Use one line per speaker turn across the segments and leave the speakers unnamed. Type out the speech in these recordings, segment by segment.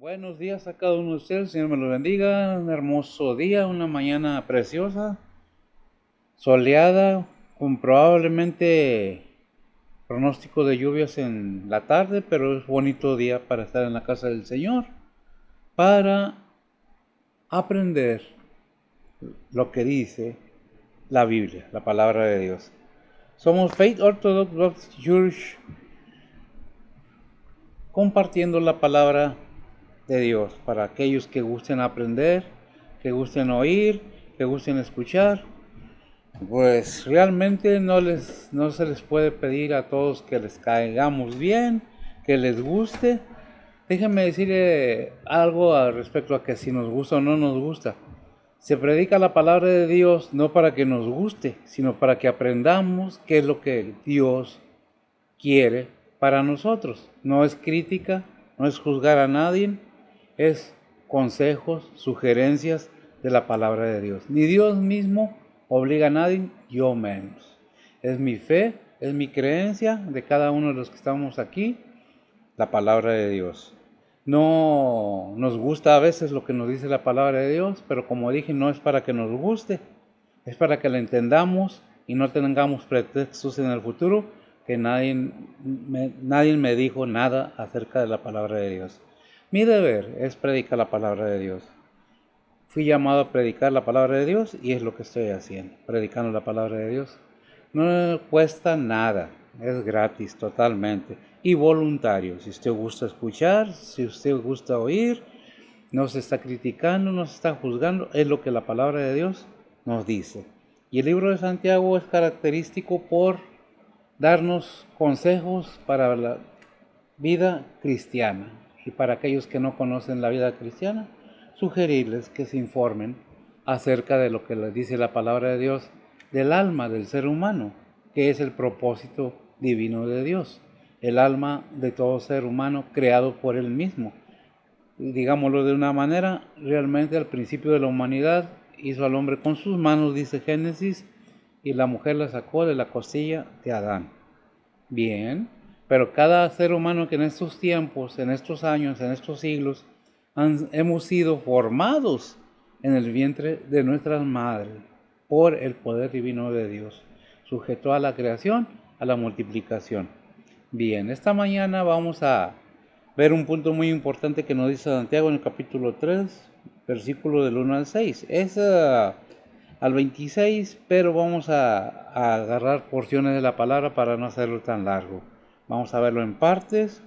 Buenos días a cada uno de ustedes, Señor me lo bendiga. Un hermoso día, una mañana preciosa, soleada, con probablemente pronóstico de lluvias en la tarde, pero es bonito día para estar en la casa del Señor, para aprender lo que dice la Biblia, la palabra de Dios. Somos Faith Orthodox Baptist Church, compartiendo la palabra de Dios para aquellos que gusten aprender, que gusten oír, que gusten escuchar. Pues realmente no se les puede pedir a todos que les caigamos bien, que les guste. Déjenme decirle algo al respecto a que si nos gusta o no nos gusta. Se predica la palabra de Dios no para que nos guste, sino para que aprendamos qué es lo que Dios quiere para nosotros. No es crítica, no es juzgar a nadie, es consejos, sugerencias de la palabra de Dios. Ni Dios mismo obliga a nadie, yo menos. Es mi fe, es mi creencia de cada uno de los que estamos aquí, la palabra de Dios. No nos gusta a veces lo que nos dice la palabra de Dios, pero como dije, no es para que nos guste, es para que la entendamos y no tengamos pretextos en el futuro que nadie me dijo nada acerca de la palabra de Dios. Mi deber es predicar la palabra de Dios. Fui llamado a predicar la palabra de Dios y es lo que estoy haciendo, predicando la palabra de Dios. No cuesta nada, es gratis totalmente y voluntario. Si usted gusta escuchar, si usted gusta oír, no se está criticando, no se está juzgando, es lo que la palabra de Dios nos dice. Y el libro de Santiago es característico por darnos consejos para la vida cristiana. Y para aquellos que no conocen la vida cristiana, sugerirles que se informen acerca de lo que les dice la palabra de Dios del alma del ser humano, que es el propósito divino de Dios, el alma de todo ser humano creado por Él mismo. Digámoslo de una manera, realmente al principio de la humanidad hizo al hombre con sus manos, dice Génesis, y la mujer la sacó de la costilla de Adán. Bien, pero cada ser humano que en estos tiempos, en estos años, en estos siglos, hemos sido formados en el vientre de nuestras madres por el poder divino de Dios, sujeto a la creación, a la multiplicación. Bien, esta mañana vamos a ver un punto muy importante que nos dice Santiago en el capítulo 3, versículo del 1 al 6. Es al 26, pero vamos a agarrar porciones de la palabra para no hacerlo tan largo. Vamos a verlo en partes.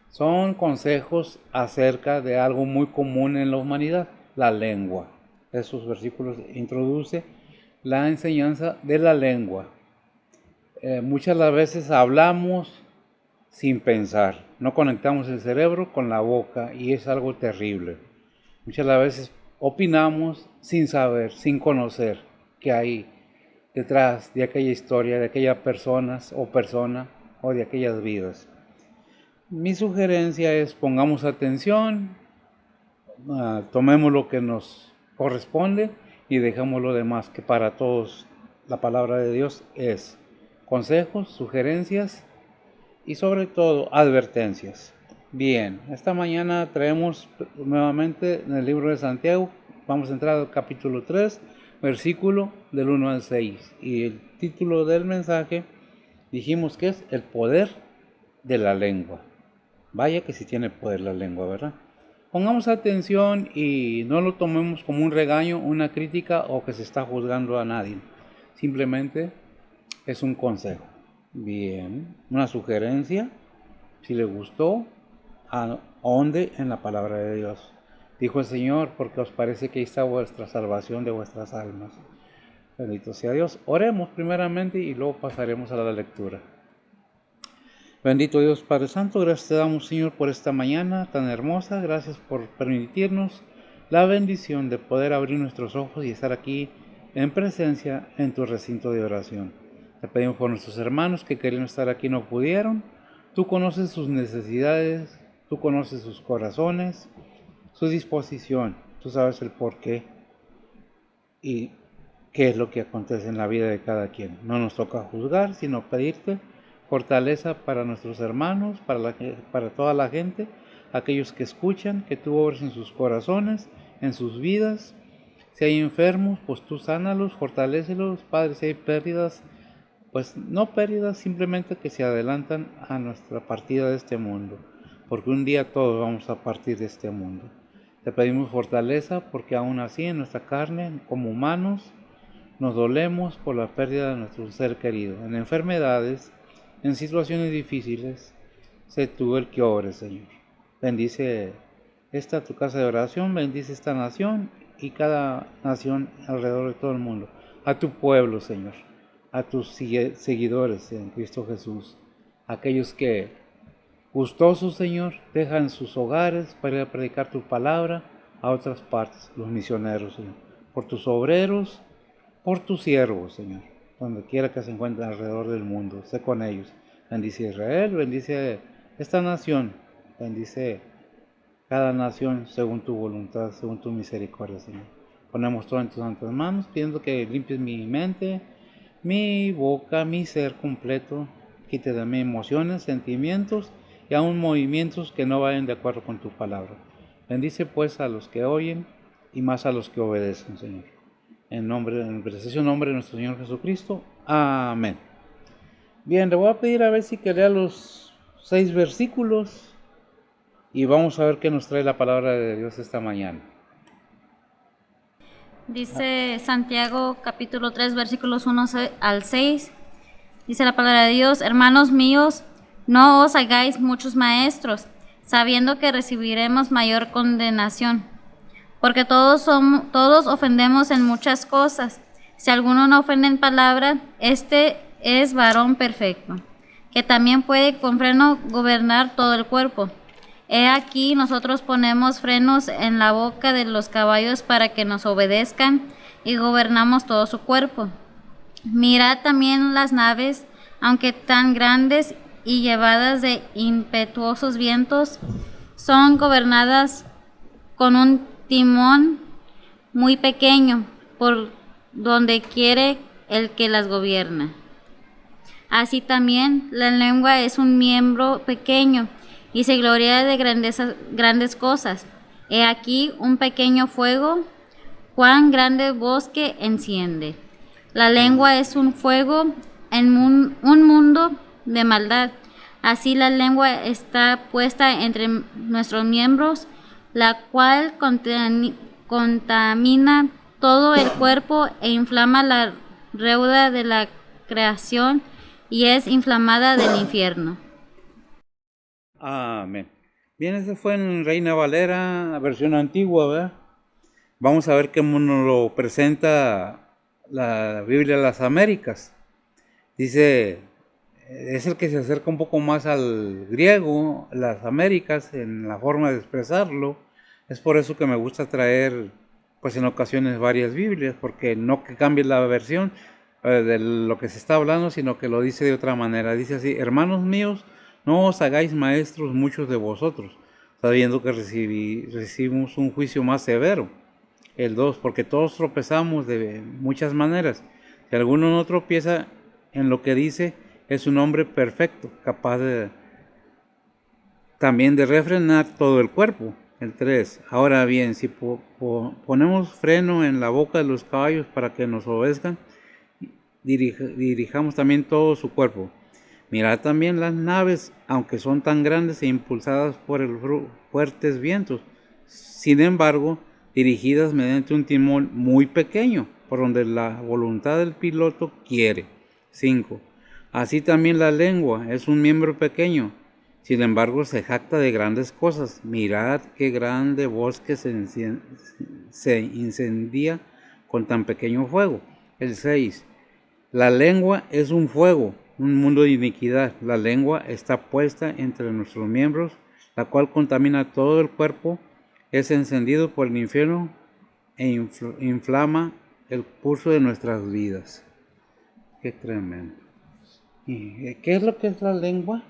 Son consejos acerca de algo muy común en la humanidad, la lengua. Esos versículos introduce la enseñanza de la lengua. Muchas las veces hablamos sin pensar, no conectamos el cerebro con la boca y es algo terrible. Muchas las veces opinamos sin saber, sin conocer qué hay detrás de aquella historia, de aquellas personas o persona o de aquellas vidas. Mi sugerencia es pongamos atención, tomemos lo que nos corresponde y dejemos lo demás, que para todos la palabra de Dios es consejos, sugerencias y sobre todo advertencias. Bien, esta mañana traemos nuevamente en el libro de Santiago, vamos a entrar al capítulo 3, versículo del 1 al 6. Y el título del mensaje dijimos que es el poder de la lengua. Vaya que si tiene poder la lengua, ¿verdad? Pongamos atención y no lo tomemos como un regaño, una crítica o que se está juzgando a nadie. Simplemente es un consejo. Bien, una sugerencia, si le gustó, ahonde en la palabra de Dios. Dijo el Señor, porque os parece que ahí está vuestra salvación de vuestras almas. Bendito sea Dios. Oremos primeramente y luego pasaremos a la lectura. Bendito Dios Padre Santo, gracias te damos, Señor, por esta mañana tan hermosa. Gracias por permitirnos la bendición de poder abrir nuestros ojos y estar aquí en presencia en tu recinto de oración. Te pedimos por nuestros hermanos que querían estar aquí y no pudieron. Tú conoces sus necesidades, tú conoces sus corazones, su disposición. Tú sabes el porqué y qué es lo que acontece en la vida de cada quien. No nos toca juzgar, sino pedirte fortaleza para nuestros hermanos, para toda la gente, aquellos que escuchan, que tú obres en sus corazones, en sus vidas. Si hay enfermos, pues tú sánalos, fortalécelos, Padre. Si hay pérdidas, pues no pérdidas, simplemente que se adelantan a nuestra partida de este mundo, porque un día todos vamos a partir de este mundo. Te pedimos fortaleza porque aún así en nuestra carne, como humanos, nos dolemos por la pérdida de nuestro ser querido. En enfermedades, en situaciones difíciles, sé tú el que obres, Señor. Bendice esta tu casa de oración, bendice esta nación y cada nación alrededor de todo el mundo. A tu pueblo, Señor, a tus seguidores en Cristo Jesús, aquellos que gustosos, Señor, dejan sus hogares para ir a predicar tu palabra a otras partes, los misioneros, Señor, por tus obreros, por tus siervos, Señor, donde quiera que se encuentren alrededor del mundo, sé con ellos. Bendice a Israel, bendice esta nación, bendice cada nación según tu voluntad, según tu misericordia, Señor. Ponemos todo en tus santas manos, pidiendo que limpies mi mente, mi boca, mi ser completo, quite de mí emociones, sentimientos y aún movimientos que no vayan de acuerdo con tu palabra. Bendice pues a los que oyen y más a los que obedecen, Señor. En el precioso nombre de nuestro Señor Jesucristo. Amén. Bien, le voy a pedir a ver si que lea los 6 versículos y vamos a ver qué nos trae la palabra de Dios esta mañana.
Dice Santiago capítulo 3 versículos 1 al 6. Dice la palabra de Dios: hermanos míos, no os hagáis muchos maestros, sabiendo que recibiremos mayor condenación. Porque todos ofendemos en muchas cosas. Si alguno no ofende en palabra, este es varón perfecto, que también puede con freno gobernar todo el cuerpo. He aquí nosotros ponemos frenos en la boca de los caballos para que nos obedezcan y gobernamos todo su cuerpo. Mirad también las naves, aunque tan grandes y llevadas de impetuosos vientos, son gobernadas con un timón muy pequeño por donde quiere el que las gobierna. Así también la lengua es un miembro pequeño y se gloria de grandes cosas. He aquí un pequeño fuego, cuán grande bosque enciende. La lengua es un fuego en un mundo de maldad. Así la lengua está puesta entre nuestros miembros, la cual contamina todo el cuerpo e inflama la rueda de la creación y es inflamada del infierno.
Amén. Bien, ese fue en Reina Valera, versión antigua, ¿verdad? Vamos a ver cómo nos lo presenta la Biblia de las Américas. Dice, es el que se acerca un poco más al griego, las Américas, en la forma de expresarlo. Es por eso que me gusta traer, pues en ocasiones, varias Biblias, porque no que cambie la versión de lo que se está hablando, sino que lo dice de otra manera. Dice así: hermanos míos, no os hagáis maestros muchos de vosotros, sabiendo que recibimos un juicio más severo. El 2, porque todos tropezamos de muchas maneras. Si alguno no tropieza en lo que dice, es un hombre perfecto, capaz también de refrenar todo el cuerpo. El 3, ahora bien, si ponemos freno en la boca de los caballos para que nos obedezcan, dirijamos también todo su cuerpo. Mirad también las naves, aunque son tan grandes e impulsadas por fuertes vientos, sin embargo, dirigidas mediante un timón muy pequeño, por donde la voluntad del piloto quiere. 5. Así también la lengua es un miembro pequeño, sin embargo se jacta de grandes cosas. Mirad qué grande bosque se incendia con tan pequeño fuego. El 6. La lengua es un fuego, un mundo de iniquidad. La lengua está puesta entre nuestros miembros, la cual contamina todo el cuerpo, es encendido por el infierno e inflama el curso de nuestras vidas. Qué tremendo. ¿Y qué es lo que es la lengua?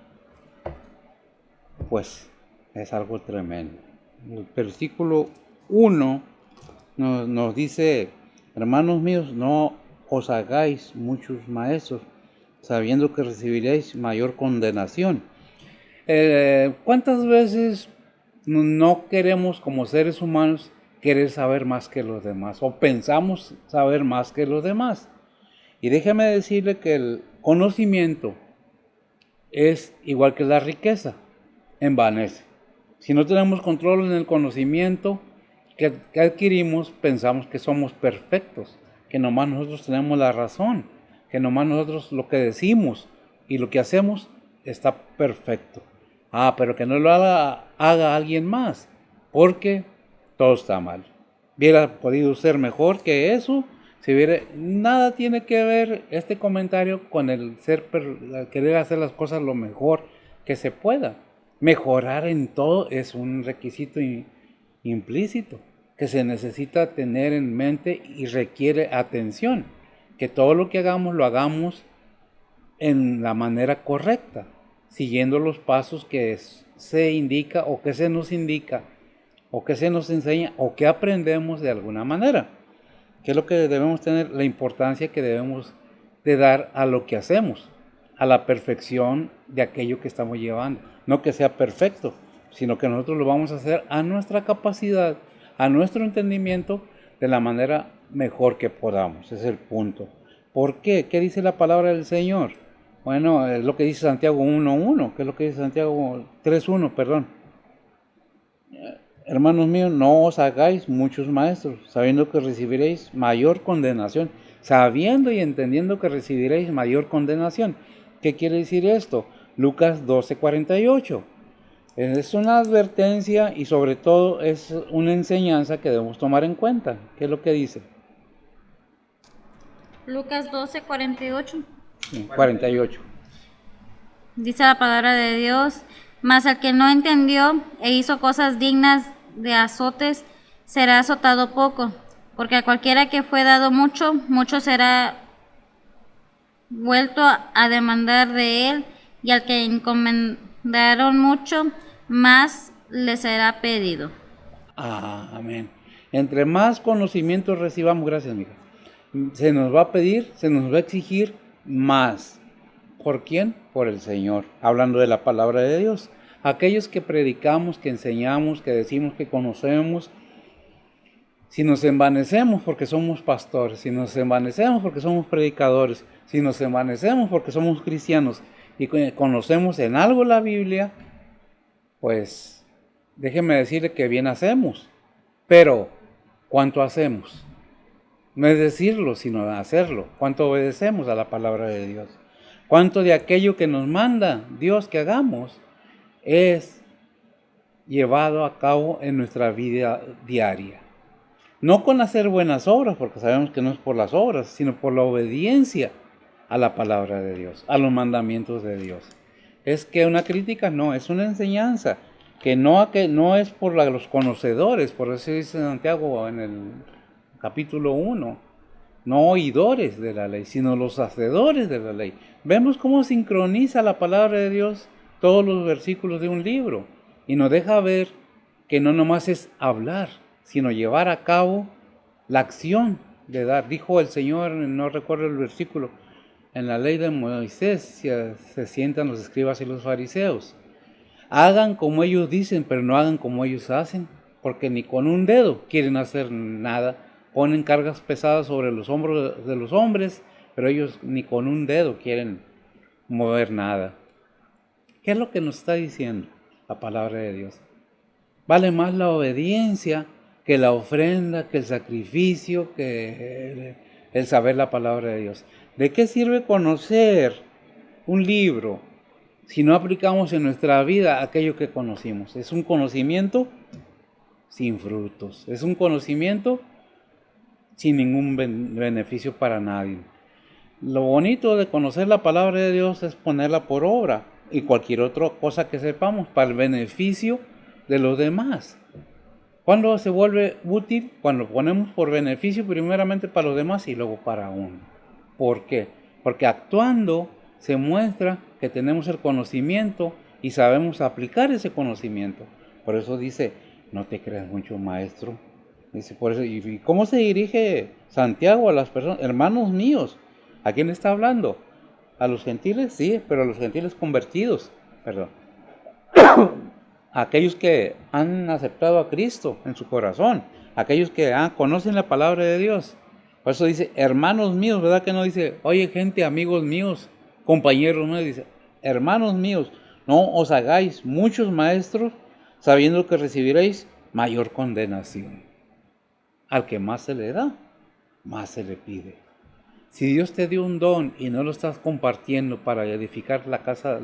Pues es algo tremendo. El versículo 1 nos dice: hermanos míos, no os hagáis muchos maestros, sabiendo que recibiréis mayor condenación. ¿Cuántas veces no queremos como seres humanos querer saber más que los demás o pensamos saber más que los demás. Y déjeme decirle que el conocimiento es igual que la riqueza, envanece. Si no tenemos control en el conocimiento que adquirimos, pensamos que somos perfectos, que nomás nosotros tenemos la razón, que nomás nosotros lo que decimos y lo que hacemos está perfecto. Pero que no lo haga alguien más, porque todo está mal. Hubiera podido ser mejor que eso. Nada tiene que ver este comentario con el querer hacer las cosas lo mejor que se pueda. Mejorar en todo es un requisito implícito que se necesita tener en mente y requiere atención. Que todo lo que hagamos lo hagamos en la manera correcta, siguiendo los pasos que se indica o que se nos indica o que se nos enseña o que aprendemos de alguna manera. ¿Qué es lo que debemos tener? La importancia que debemos de dar a lo que hacemos, a la perfección de aquello que estamos llevando. No que sea perfecto, sino que nosotros lo vamos a hacer a nuestra capacidad, a nuestro entendimiento, de la manera mejor que podamos. Ese es el punto. ¿Por qué? ¿Qué dice la palabra del Señor? Bueno, es lo que dice Santiago 1.1. ¿Qué es lo que dice Santiago 3.1? Perdón. Hermanos míos, no os hagáis muchos maestros, sabiendo que recibiréis mayor condenación. Sabiendo y entendiendo que recibiréis mayor condenación. ¿Qué quiere decir esto? Lucas 12:48. Es una advertencia y sobre todo es una enseñanza que debemos tomar en cuenta. ¿Qué es lo que dice?
Lucas 12:48.
Sí, 48.
Dice la palabra de Dios, mas el que no entendió e hizo cosas dignas de azotes, será azotado poco, porque a cualquiera que fue dado mucho, mucho será vuelto a demandar de él, y al que encomendaron mucho, más le será pedido.
Amén. Entre más conocimientos recibamos, gracias, mija, se nos va a pedir, se nos va a exigir más. ¿Por quién? Por el Señor, hablando de la palabra de Dios. Aquellos que predicamos, que enseñamos, que decimos que conocemos, si nos envanecemos porque somos pastores, si nos envanecemos porque somos predicadores, si nos envanecemos porque somos cristianos y conocemos en algo la Biblia, pues déjeme decirle que bien hacemos. Pero, ¿cuánto hacemos? No es decirlo, sino hacerlo. ¿Cuánto obedecemos a la palabra de Dios? ¿Cuánto de aquello que nos manda Dios que hagamos es llevado a cabo en nuestra vida diaria? No con hacer buenas obras, porque sabemos que no es por las obras, sino por la obediencia a la palabra de Dios, a los mandamientos de Dios. ¿Es que una crítica? No, es una enseñanza, que no es por los conocedores, por eso dice Santiago en el capítulo 1, no oidores de la ley, sino los hacedores de la ley. Vemos cómo sincroniza la palabra de Dios todos los versículos de un libro y nos deja ver que no nomás es hablar, sino llevar a cabo la acción de dar. Dijo el Señor, no recuerdo el versículo, en la ley de Moisés se sientan los escribas y los fariseos. Hagan como ellos dicen, pero no hagan como ellos hacen, porque ni con un dedo quieren hacer nada. Ponen cargas pesadas sobre los hombros de los hombres, pero ellos ni con un dedo quieren mover nada. ¿Qué es lo que nos está diciendo la palabra de Dios? Vale más la obediencia que la ofrenda, que el sacrificio, que el saber la palabra de Dios. ¿De qué sirve conocer un libro si no aplicamos en nuestra vida aquello que conocimos? Es un conocimiento sin frutos. Es un conocimiento sin ningún beneficio para nadie. Lo bonito de conocer la palabra de Dios es ponerla por obra y cualquier otra cosa que sepamos para el beneficio de los demás. ¿Cuándo se vuelve útil? Cuando ponemos por beneficio primeramente para los demás y luego para uno. ¿Por qué? Porque actuando se muestra que tenemos el conocimiento y sabemos aplicar ese conocimiento. Por eso dice, no te creas mucho, maestro. Dice, por eso, ¿y cómo se dirige Santiago a las personas? Hermanos míos, ¿a quién está hablando? ¿A los gentiles? Sí, pero a los gentiles convertidos, perdón. aquellos que han aceptado a Cristo en su corazón, aquellos que conocen la palabra de Dios. Por eso dice, hermanos míos, ¿verdad que no dice, oye gente, amigos míos, compañeros míos? Dice, hermanos míos, no os hagáis muchos maestros, sabiendo que recibiréis mayor condenación. Al que más se le da, más se le pide. Si Dios te dio un don y no lo estás compartiendo para edificar la casa,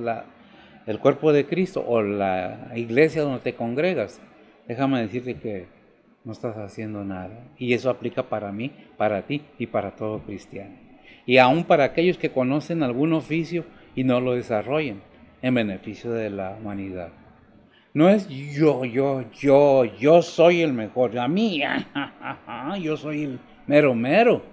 el cuerpo de Cristo o la iglesia donde te congregas, déjame decirte que no estás haciendo nada. Y eso aplica para mí, para ti y para todo cristiano. Y aún para aquellos que conocen algún oficio y no lo desarrollen en beneficio de la humanidad. No es yo soy el mejor, a mí, yo soy el mero.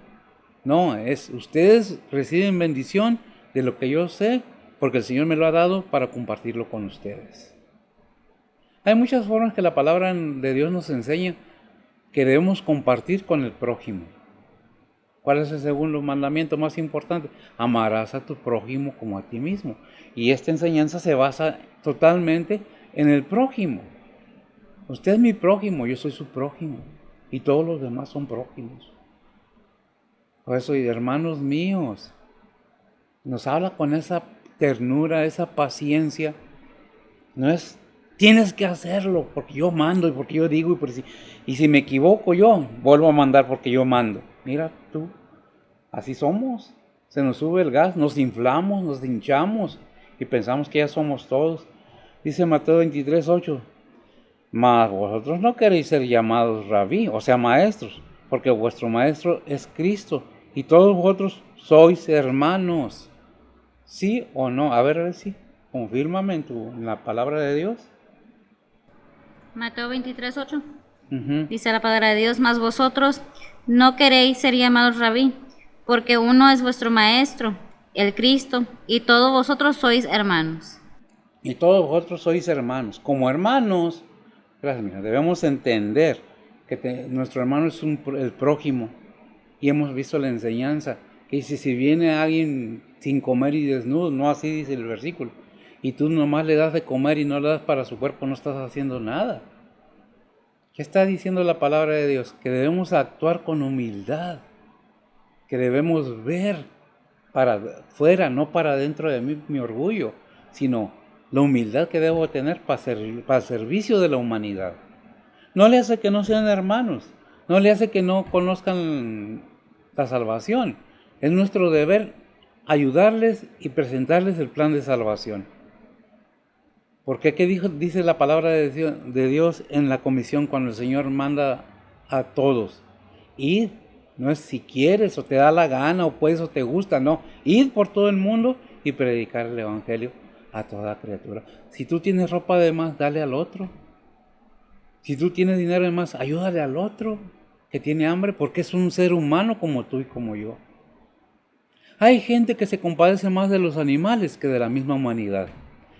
No, es ustedes reciben bendición de lo que yo sé, porque el Señor me lo ha dado para compartirlo con ustedes. Hay muchas formas que la palabra de Dios nos enseña que debemos compartir con el prójimo. ¿Cuál es el segundo mandamiento más importante? Amarás a tu prójimo como a ti mismo. Y esta enseñanza se basa totalmente en el prójimo. Usted es mi prójimo, yo soy su prójimo. Y todos los demás son prójimos. Por eso, hermanos míos, nos habla con esa ternura, esa paciencia. No es, tienes que hacerlo porque yo mando y porque yo digo y si me equivoco yo, vuelvo a mandar porque yo mando. Mira tú, así somos. Se nos sube el gas, nos inflamos, nos hinchamos y pensamos que ya somos todos. Dice Mateo 23:8, mas vosotros no queréis ser llamados rabí, o sea maestros, porque vuestro maestro es Cristo y todos vosotros sois hermanos. ¿Sí o no? A ver si confírmame en la palabra de Dios.
Mateo 23:8. Dice la palabra de Dios, mas vosotros no queréis ser llamados rabí, porque uno es vuestro maestro, el Cristo, y todos vosotros sois hermanos.
Y todos vosotros sois hermanos. Como hermanos, gracias, debemos entender que nuestro hermano es el prójimo. Y hemos visto la enseñanza que dice, si viene alguien sin comer y desnudo, no así dice el versículo, y tú nomás le das de comer y no le das para su cuerpo, no estás haciendo nada. ¿Qué está diciendo la palabra de Dios? Que debemos actuar con humildad, que debemos ver para afuera, no para dentro de mí, mi orgullo, sino la humildad que debo tener para servicio de la humanidad. No le hace que no sean hermanos, no le hace que no conozcan la salvación. Es nuestro deber ayudarles y presentarles el plan de salvación. Porque ¿qué dice la palabra de Dios en la comisión cuando el Señor manda a todos? Id, no es si quieres o te da la gana o puedes o te gusta, no. Id por todo el mundo y predicar el evangelio a toda criatura. Si tú tienes ropa de más, dale al otro. Si tú tienes dinero de más, ayúdale al otro que tiene hambre, porque es un ser humano como tú y como yo. Hay gente que se compadece más de los animales que de la misma humanidad.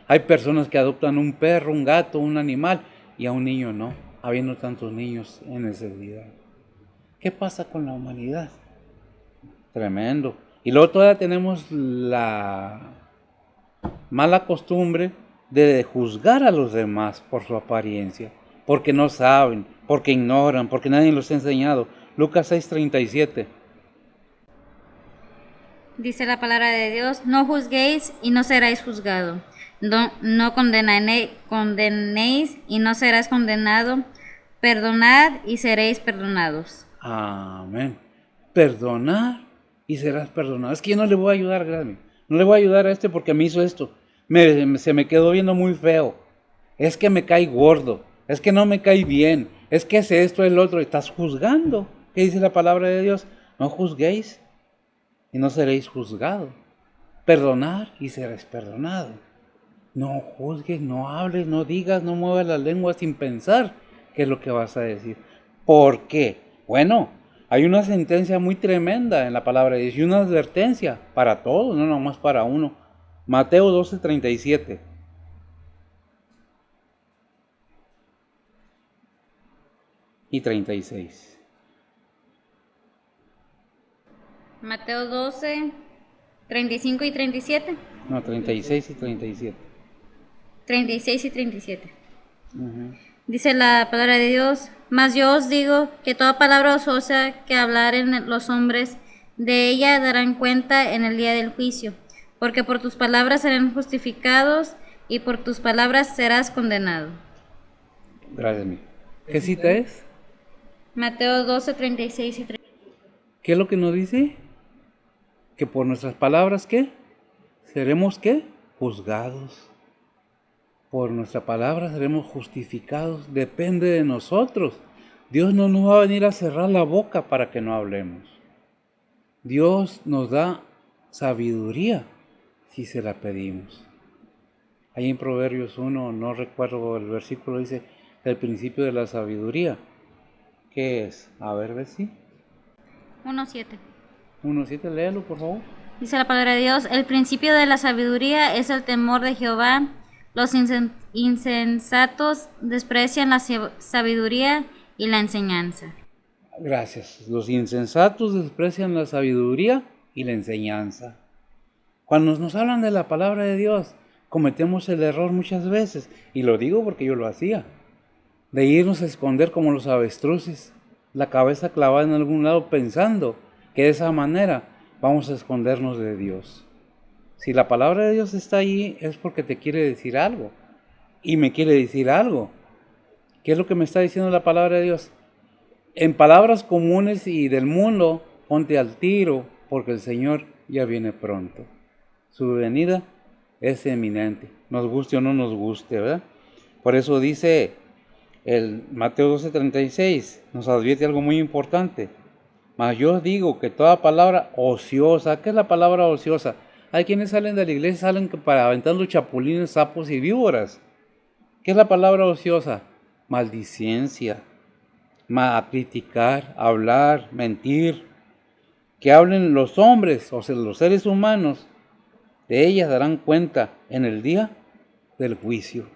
Hay personas que adoptan un perro, un gato, un animal, y a un niño no, habiendo tantos niños en necesidad. ¿Qué pasa con la humanidad? Tremendo. Y luego todavía tenemos la mala costumbre de juzgar a los demás por su apariencia, porque no saben, porque ignoran, porque nadie los ha enseñado. Lucas 6:37.
Dice la palabra de Dios, no juzguéis y no seréis juzgados. No condenéis y no serás condenado. Perdonad y seréis perdonados.
Amén. Perdonar y serás perdonado. Es que yo no le voy a ayudar, gracias. No le voy a ayudar a este porque me hizo esto. Se me quedó viendo muy feo. Es que me cae gordo. Es que no me cae bien. Es que es esto, el otro. Estás juzgando. ¿Qué dice la palabra de Dios? No juzguéis y no seréis juzgados. Perdonar y seréis perdonados. No juzgues, no hables, no digas, no muevas la lengua sin pensar qué es lo que vas a decir. ¿Por qué? Bueno, hay una sentencia muy tremenda en la palabra de Dios y una advertencia para todos, no nomás para uno. Mateo 12:37. Y 36.
Mateo 12, 35 y 37.
No, 36 y 37.
36 y 37. Dice la palabra de Dios, mas yo os digo que toda palabra ociosa que hablaren los hombres, de ella darán cuenta en el día del juicio, porque por tus palabras serán justificados y por tus palabras serás condenado.
Gracias, mi. ¿Qué cita es?
Mateo 12, 36 y 30.
¿Qué es lo que nos dice? Que por nuestras palabras, ¿qué? ¿Seremos qué? Juzgados. Por nuestra palabra seremos justificados. Depende de nosotros. Dios no nos va a venir a cerrar la boca para que no hablemos. Dios nos da sabiduría si se la pedimos. Ahí en Proverbios 1, no recuerdo el versículo, dice el principio de la sabiduría. ¿Qué es? A ver si.
1:7.
1:7, léalo por favor.
Dice la palabra de Dios, el principio de la sabiduría es el temor de Jehová. Los insensatos desprecian la sabiduría y la enseñanza.
Gracias. Los insensatos desprecian la sabiduría y la enseñanza. Cuando nos hablan de la palabra de Dios, cometemos el error muchas veces, y lo digo porque yo lo hacía, de irnos a esconder como los avestruces, la cabeza clavada en algún lado pensando que de esa manera vamos a escondernos de Dios. Si la palabra de Dios está ahí es porque te quiere decir algo, y me quiere decir algo. ¿Qué es lo que me está diciendo la palabra de Dios? En palabras comunes y del mundo, ponte al tiro, porque el Señor ya viene pronto. Su venida es eminente, nos guste o no nos guste, ¿verdad? Por eso dice el Mateo 12:36, nos advierte algo muy importante. Mas yo digo que toda palabra ociosa, ¿qué es la palabra ociosa? Hay quienes salen de la iglesia, salen para aventando chapulines, sapos y víboras. ¿Qué es la palabra ociosa? Maldicencia, criticar, hablar, mentir. Que hablen los hombres, o sea, los seres humanos, de ellas darán cuenta en el día del juicio.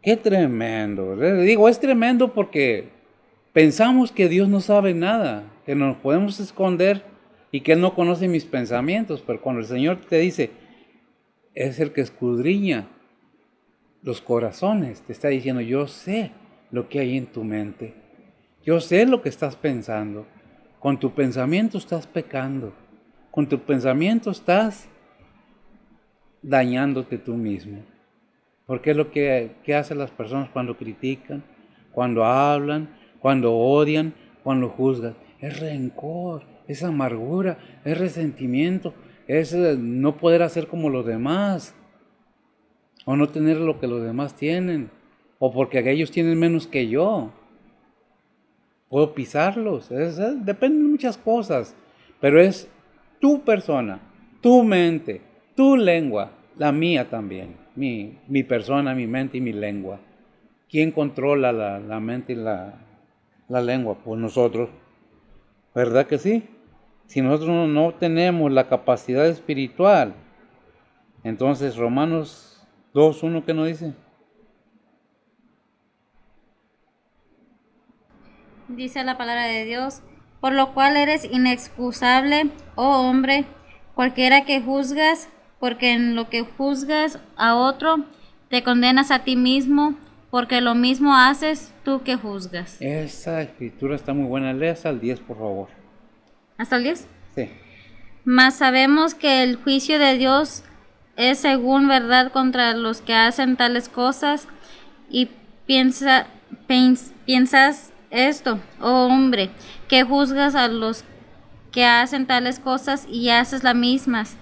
¡Qué tremendo! Les digo, es tremendo porque pensamos que Dios no sabe nada, que nos podemos esconder y que Él no conoce mis pensamientos, pero cuando el Señor te dice, es el que escudriña los corazones, te está diciendo, yo sé lo que hay en tu mente, yo sé lo que estás pensando, con tu pensamiento estás pecando, con tu pensamiento estás dañándote tú mismo, porque es lo que hacen las personas cuando critican, cuando hablan, cuando odian, cuando juzgan, es rencor, es amargura, es resentimiento, es no poder hacer como los demás, o no tener lo que los demás tienen, o porque ellos tienen menos que yo, puedo pisarlos, depende de muchas cosas, pero es tu persona, tu mente, tu lengua, la mía también, mi persona, mi mente y mi lengua. ¿Quién controla la mente y la lengua? Pues nosotros, ¿verdad que sí? Si nosotros no tenemos la capacidad espiritual, entonces Romanos 2:1, ¿qué nos dice?
Dice la palabra de Dios, por lo cual eres inexcusable, oh hombre, cualquiera que juzgas, porque en lo que juzgas a otro, te condenas a ti mismo, porque lo mismo haces tú que juzgas.
Esa escritura está muy buena, lea hasta el 10, por favor.
¿Hasta el 10?
Sí.
Mas sabemos que el juicio de Dios es según verdad contra los que hacen tales cosas, y piensas esto, oh hombre, que juzgas a los que hacen tales cosas y haces las mismas,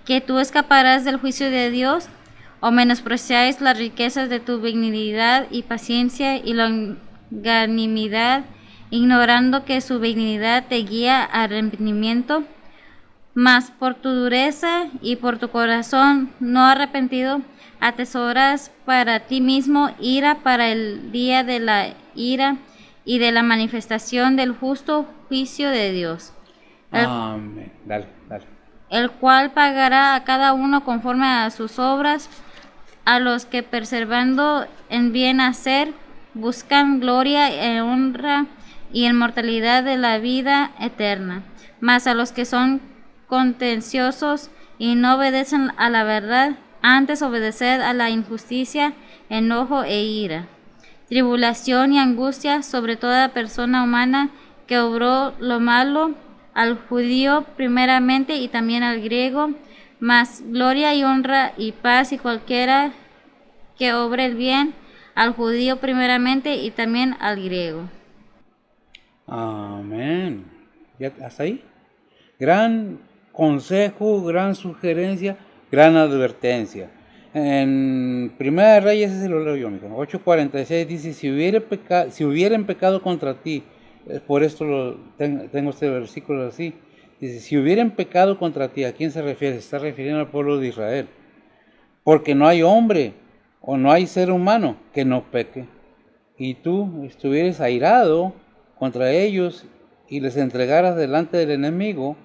que tú escaparás del juicio de Dios, o menospreciáis las riquezas de tu benignidad y paciencia y longanimidad, ignorando que su benignidad te guía al arrepentimiento. Mas por tu dureza y por tu corazón no arrepentido, atesoras para ti mismo ira para el día de la ira y de la manifestación del justo juicio de Dios.
Amén. Dale.
El cual pagará a cada uno conforme a sus obras, a los que perseverando en bien hacer, buscan gloria y honra y inmortalidad de la vida eterna. Mas a los que son contenciosos y no obedecen a la verdad, antes obedeced a la injusticia, enojo e ira. tribulación y angustia sobre toda persona humana que obró lo malo, al judío primeramente y también al griego, mas gloria y honra y paz y cualquiera que obre el bien, al judío primeramente y también al griego.
Amén. ¿Ya hasta ahí? Gran consejo, gran sugerencia, gran advertencia. En Primera de Reyes, ese lo leo yo, 8:46 dice, si hubieren pecado contra ti, por esto tengo este versículo así, dice, si hubieran pecado contra ti, ¿a quién se refiere? Se está refiriendo al pueblo de Israel. Porque no hay hombre o no hay ser humano que no peque. Y tú estuvieras airado contra ellos y les entregaras delante del enemigo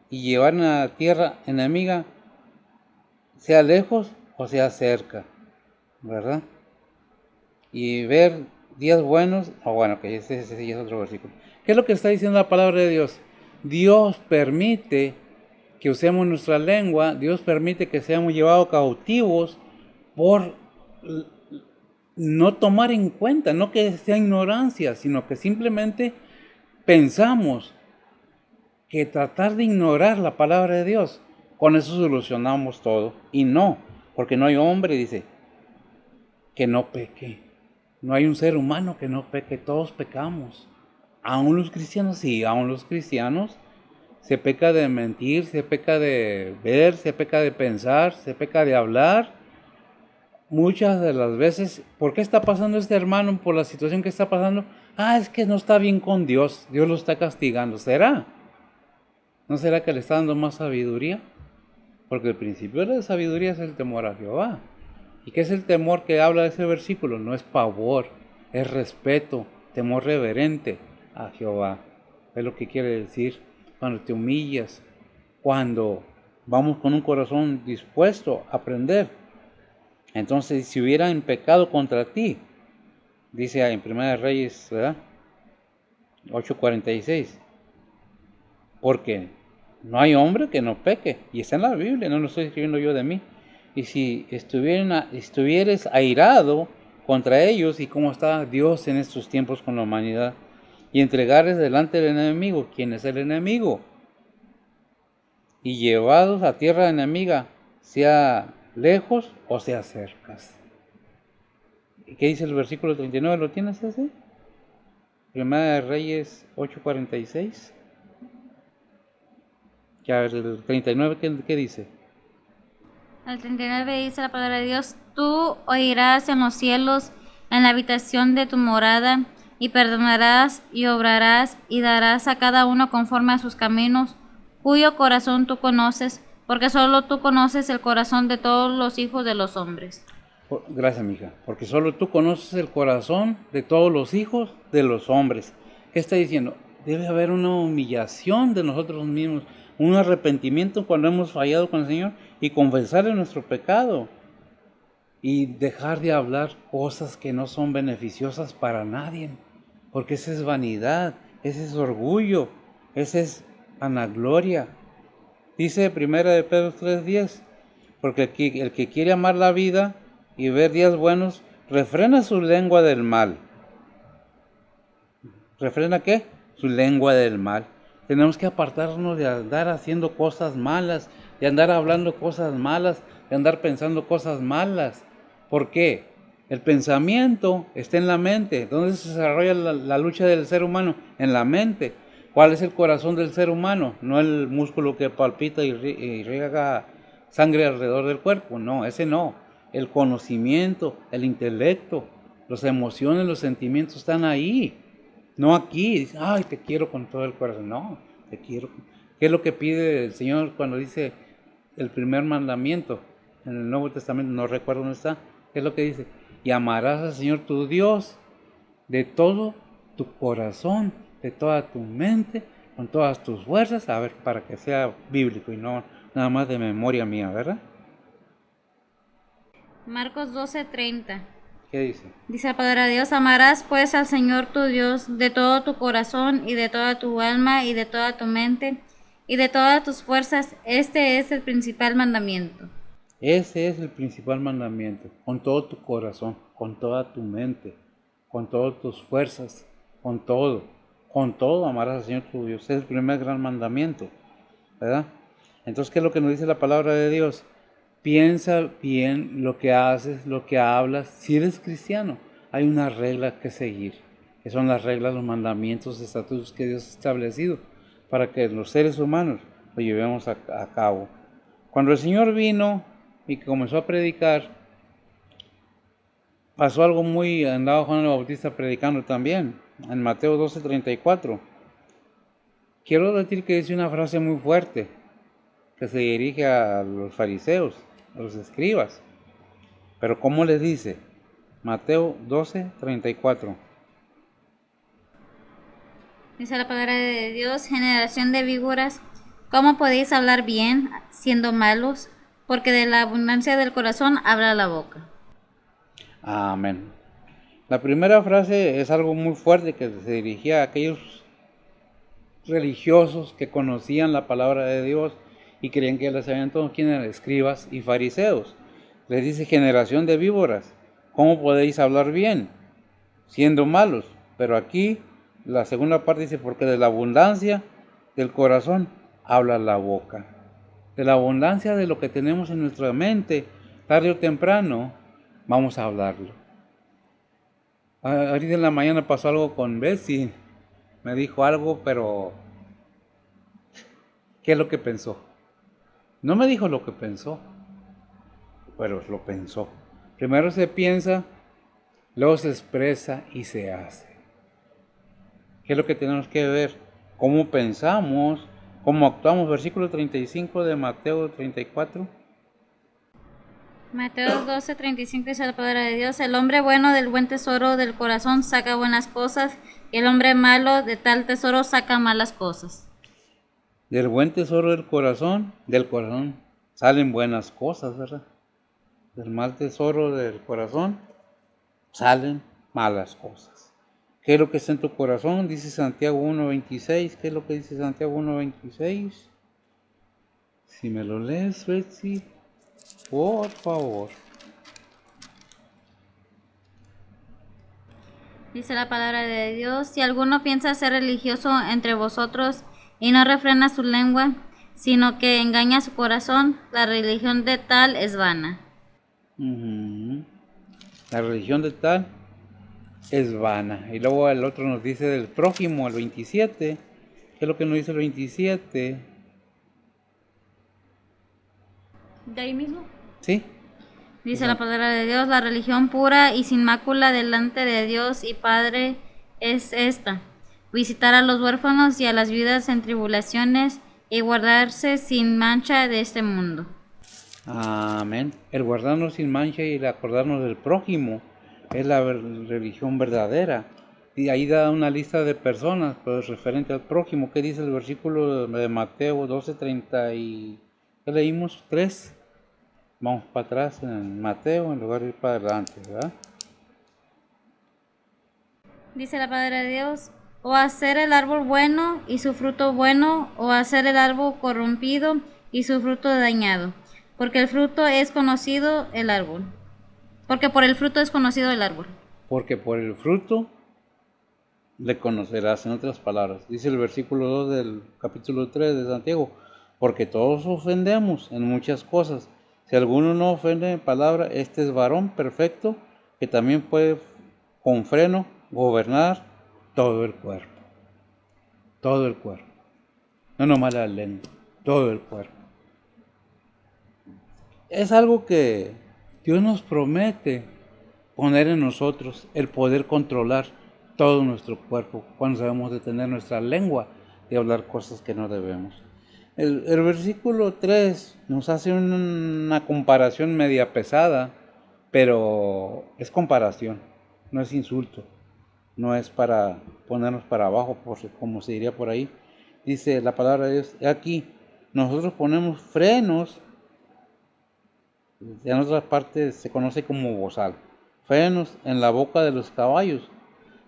y llevaran a tierra enemiga, sea lejos o sea cerca, ¿verdad? Y ver días buenos, bueno, que ese ya es otro versículo. ¿Qué es lo que está diciendo la palabra de Dios? Dios permite que usemos nuestra lengua, Dios permite que seamos llevados cautivos por no tomar en cuenta, no que sea ignorancia, sino que simplemente pensamos que tratar de ignorar la palabra de Dios, con eso solucionamos todo. Y no, porque no hay hombre, dice, que no peque. No hay un ser humano que no peque, todos pecamos. Aún los cristianos, sí, aún los cristianos se peca de mentir, se peca de ver, se peca de pensar, se peca de hablar. Muchas de las veces, ¿por qué está pasando este hermano por la situación que está pasando? Es que no está bien con Dios, Dios lo está castigando. ¿Será? ¿No será que le está dando más sabiduría? Porque el principio de la sabiduría es el temor a Jehová. ¿Y qué es el temor que habla de ese versículo? No es pavor, es respeto, temor reverente a Jehová. Es lo que quiere decir cuando te humillas, cuando vamos con un corazón dispuesto a aprender. Entonces, si hubieran pecado contra ti, dice en Primera de Reyes, ¿verdad? 8:46. Porque no hay hombre que no peque. Y está en la Biblia, no lo estoy escribiendo yo de mí. Y si estuvieres airado contra ellos, y cómo está Dios en estos tiempos con la humanidad, y entregares delante del enemigo, ¿quién es el enemigo? Y llevados a tierra enemiga, sea lejos o sea cercas. ¿Y qué dice el versículo 39? ¿Lo tienes ese? Primera de Reyes 8:46. Ya, el 39, ¿qué dice?
Al 39 dice la palabra de Dios, tú oirás en los cielos, en la habitación de tu morada, y perdonarás y obrarás y darás a cada uno conforme a sus caminos, cuyo corazón tú conoces, porque solo tú conoces el corazón de todos los hijos de los hombres.
Gracias, mija, porque solo tú conoces el corazón de todos los hijos de los hombres. ¿Qué está diciendo? Debe haber una humillación de nosotros mismos, un arrepentimiento cuando hemos fallado con el Señor y confesar nuestro pecado y dejar de hablar cosas que no son beneficiosas para nadie, porque esa es vanidad, ese es orgullo, esa es vanagloria. Dice Primera de Pedro 3:10, porque el que quiere amar la vida y ver días buenos, refrena su lengua del mal. ¿Refrena qué? Su lengua del mal. Tenemos que apartarnos de andar haciendo cosas malas, de andar hablando cosas malas, de andar pensando cosas malas. ¿Por qué? El pensamiento está en la mente. ¿Dónde se desarrolla la lucha del ser humano? En la mente. ¿Cuál es el corazón del ser humano? No el músculo que palpita y riega sangre alrededor del cuerpo. No, ese no. El conocimiento, el intelecto, las emociones, los sentimientos están ahí. No aquí, dice, te quiero con todo el corazón. No, te quiero. ¿Qué es lo que pide el Señor cuando dice el primer mandamiento? En el Nuevo Testamento, no recuerdo dónde está. ¿Qué es lo que dice? Y amarás al Señor tu Dios de todo tu corazón, de toda tu mente, con todas tus fuerzas, a ver, para que sea bíblico y no nada más de memoria mía, ¿verdad?
Marcos 12:30.
¿Qué dice?
Dice la palabra de Dios, amarás pues al Señor tu Dios de todo tu corazón y de toda tu alma y de toda tu mente y de todas tus fuerzas. Este es el principal mandamiento.
Ese es el principal mandamiento, con todo tu corazón, con toda tu mente. con todas tus fuerzas, con todo amarás al Señor tu Dios. Ese es el primer gran mandamiento, ¿verdad? Entonces, ¿qué es lo que nos dice la palabra de Dios? Piensa bien lo que haces, lo que hablas. Si eres cristiano, hay una regla que seguir, que son las reglas, los mandamientos, estatutos que Dios ha establecido para que los seres humanos lo llevemos a cabo. Cuando el Señor vino y comenzó a predicar, pasó algo andaba Juan el Bautista predicando también, en Mateo 12:34. Quiero decir que dice una frase muy fuerte, que se dirige a los fariseos, a los escribas. Pero ¿cómo les dice? Mateo 12:34.
Dice la palabra de Dios, generación de víboras, ¿cómo podéis hablar bien siendo malos? Porque de la abundancia del corazón habla la boca.
Amén. La primera frase es algo muy fuerte que se dirigía a aquellos religiosos que conocían la palabra de Dios y creían que la sabían todos, quienes eran escribas y fariseos. Les dice, generación de víboras, ¿cómo podéis hablar bien siendo malos? Pero aquí la segunda parte dice, porque de la abundancia del corazón habla la boca. De la abundancia de lo que tenemos en nuestra mente, tarde o temprano, vamos a hablarlo. Ahorita en la mañana pasó algo con Bessie, me dijo algo, pero ¿qué es lo que pensó? No me dijo lo que pensó, pero lo pensó. Primero se piensa, luego se expresa y se hace. ¿Qué es lo que tenemos que ver? ¿Cómo pensamos? ¿Cómo actuamos? Versículo 35 de Mateo 34.
Mateo 12:35 dice la palabra de Dios, el hombre bueno del buen tesoro del corazón saca buenas cosas, y el hombre malo de tal tesoro saca malas cosas.
Del buen tesoro del corazón salen buenas cosas, ¿verdad? Del mal tesoro del corazón salen malas cosas. ¿Qué es lo que está en tu corazón? Dice Santiago 1:26. ¿Qué es lo que dice Santiago 1:26? Si me lo lees, Betsy, por favor.
Dice la palabra de Dios, si alguno piensa ser religioso entre vosotros y no refrena su lengua, sino que engaña su corazón, la religión de tal es vana.
La religión de tal es vana. Y luego el otro nos dice del prójimo, el 27. ¿Qué es lo que nos dice el 27?
¿De ahí mismo?
Sí.
Dice la palabra de Dios, la religión pura y sin mácula delante de Dios y Padre es esta: visitar a los huérfanos y a las viudas en tribulaciones y guardarse sin mancha de este mundo.
Amén. El guardarnos sin mancha y el acordarnos del prójimo es la religión verdadera. Y ahí da una lista de personas, pero referente al prójimo. ¿Qué dice el versículo de Mateo 12:30 y ¿qué leímos? 3. Vamos para atrás en Mateo en lugar de ir para adelante, ¿verdad?
Dice la palabra de Dios, o hacer el árbol bueno y su fruto bueno, o hacer el árbol corrompido y su fruto dañado, porque el fruto es conocido el árbol. Porque por el fruto es conocido el árbol.
Porque por el fruto le conocerás, en otras palabras. Dice el versículo 2 del capítulo 3 de Santiago, porque todos ofendemos en muchas cosas. Si alguno no ofende en palabra, este es varón perfecto, que también puede con freno gobernar todo el cuerpo. Todo el cuerpo. No nomás la lengua, todo el cuerpo. Es algo que Dios nos promete poner en nosotros, el poder controlar todo nuestro cuerpo cuando sabemos detener nuestra lengua de hablar cosas que no debemos. El versículo 3 nos hace una comparación media pesada, pero es comparación, no es insulto, no es para ponernos para abajo, como se diría por ahí. Dice la palabra de Dios, aquí nosotros ponemos frenos, en otras partes se conoce como bozal, frenos en la boca de los caballos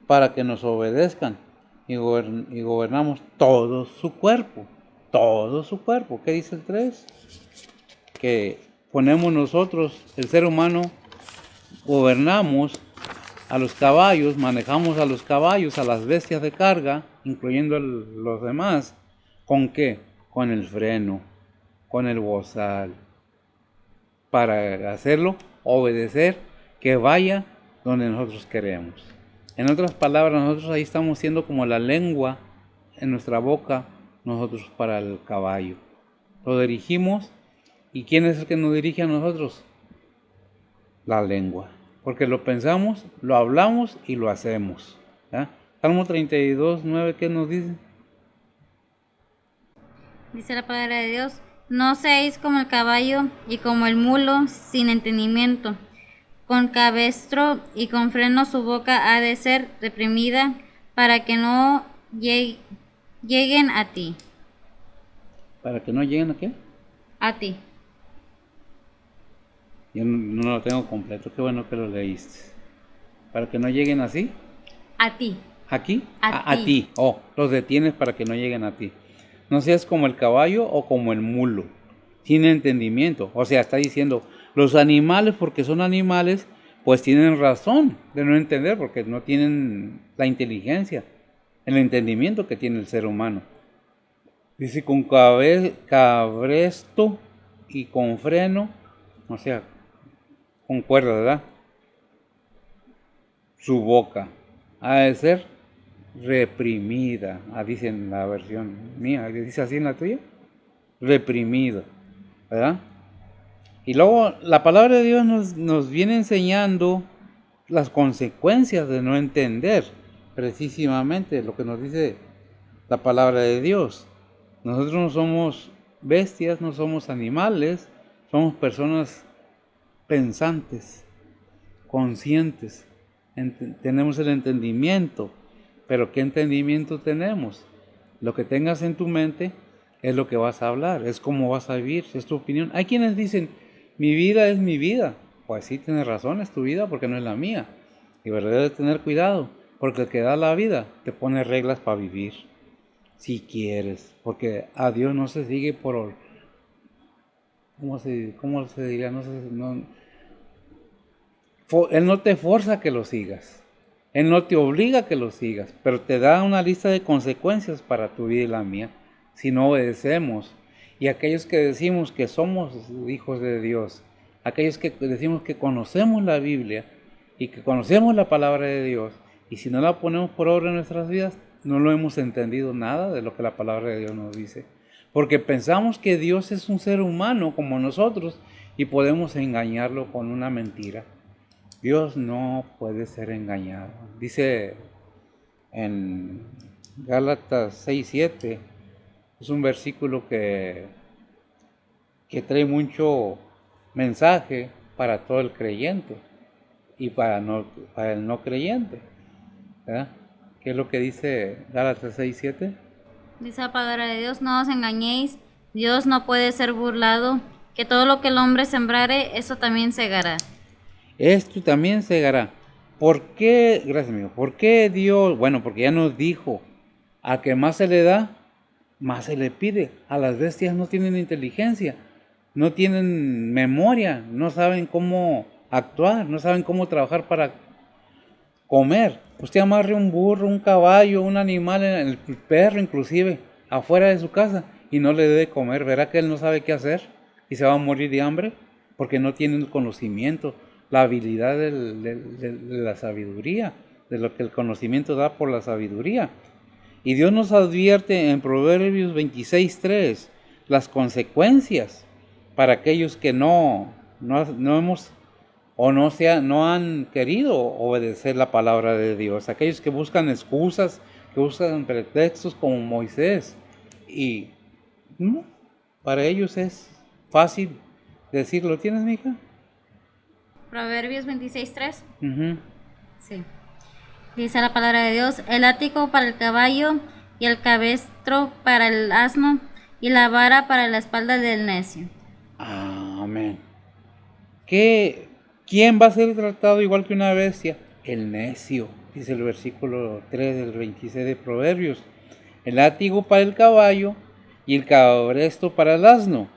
para que nos obedezcan y gobernamos todo su cuerpo. Todo su cuerpo. ¿Qué dice el 3? Que ponemos nosotros, el ser humano, gobernamos a los caballos, manejamos a los caballos, a las bestias de carga, incluyendo los demás. ¿Con qué? Con el freno, con el bozal, para hacerlo obedecer, que vaya donde nosotros queremos. En otras palabras, nosotros ahí estamos siendo como la lengua en nuestra boca, nosotros para el caballo. Lo dirigimos, ¿y quién es el que nos dirige a nosotros? La lengua. Porque lo pensamos, lo hablamos y lo hacemos. ¿Ya? Salmo 32, 9, ¿qué nos dice?
Dice la palabra de Dios, no seáis como el caballo y como el mulo sin entendimiento. Con cabestro y con freno su boca ha de ser reprimida para que no lleguen a ti.
¿Para que no lleguen a qué?
A ti.
Yo no lo tengo completo, qué bueno que lo leíste. ¿Para que no lleguen así?
A ti.
¿Aquí?
A ti.
ti. Oh, los detienes para que no lleguen a ti. No seas como el caballo o como el mulo, sin entendimiento. O sea, está diciendo, los animales, porque son animales, pues tienen razón de no entender, porque no tienen la inteligencia, el entendimiento que tiene el ser humano. Dice, con cabresto y con freno, o sea, con cuerda, ¿verdad? Su boca ha de ser reprimida, dice en la versión mía, dice así en la tuya, reprimida, ¿verdad? Y luego la palabra de Dios nos viene enseñando las consecuencias de no entender precisamente lo que nos dice la palabra de Dios. Nosotros no somos bestias, no somos animales, somos personas pensantes, conscientes, tenemos el entendimiento. Pero ¿qué entendimiento tenemos? Lo que tengas en tu mente es lo que vas a hablar, es cómo vas a vivir, es tu opinión. Hay quienes dicen, mi vida es mi vida. Pues sí, tienes razón, es tu vida porque no es la mía. Y debes tener cuidado, porque el que da la vida te pone reglas para vivir, si quieres. Porque a Dios no se sigue por... ¿Cómo se diría? Él no te forza a que lo sigas. Él no te obliga a que lo sigas, pero te da una lista de consecuencias para tu vida y la mía si no obedecemos. Y aquellos que decimos que somos hijos de Dios, aquellos que decimos que conocemos la Biblia y que conocemos la palabra de Dios, y si no la ponemos por obra en nuestras vidas, no lo hemos entendido nada de lo que la palabra de Dios nos dice. Porque pensamos que Dios es un ser humano como nosotros y podemos engañarlo con una mentira. Dios no puede ser engañado. Dice en Gálatas 6:7, es un versículo que trae mucho mensaje para todo el creyente y para el no creyente, ¿verdad? ¿Qué es lo que dice Gálatas 6:7?
Dice la palabra de Dios, no os engañéis, Dios no puede ser burlado, que todo lo que el hombre sembrare, eso también segará.
Esto también segará. ¿Por qué? Gracias, amigo. ¿Por qué Dios? Bueno, porque ya nos dijo, a que más se le da, más se le pide. A las bestias no tienen inteligencia, no tienen memoria, no saben cómo actuar, no saben cómo trabajar para comer. Usted amarre un burro, un caballo, un animal, el perro inclusive, afuera de su casa y no le debe comer. ¿Verá que él no sabe qué hacer y se va a morir de hambre? Porque no tiene el conocimiento, la habilidad de la sabiduría, de lo que el conocimiento da por la sabiduría. Y Dios nos advierte en Proverbios 26:3 las consecuencias para aquellos que no hemos o no han querido obedecer la palabra de Dios, aquellos que buscan excusas, que buscan pretextos como Moisés. Y para ellos es fácil decirlo. ¿Tienes, mija?
Proverbios 26:3.
Uh-huh.
Sí. Dice la palabra de Dios, el látigo para el caballo y el cabestro para el asno y la vara para la espalda del necio.
Amén. ¿Quién va a ser tratado igual que una bestia? El necio, dice el versículo 3 del 26 de Proverbios. El látigo para el caballo y el cabresto para el asno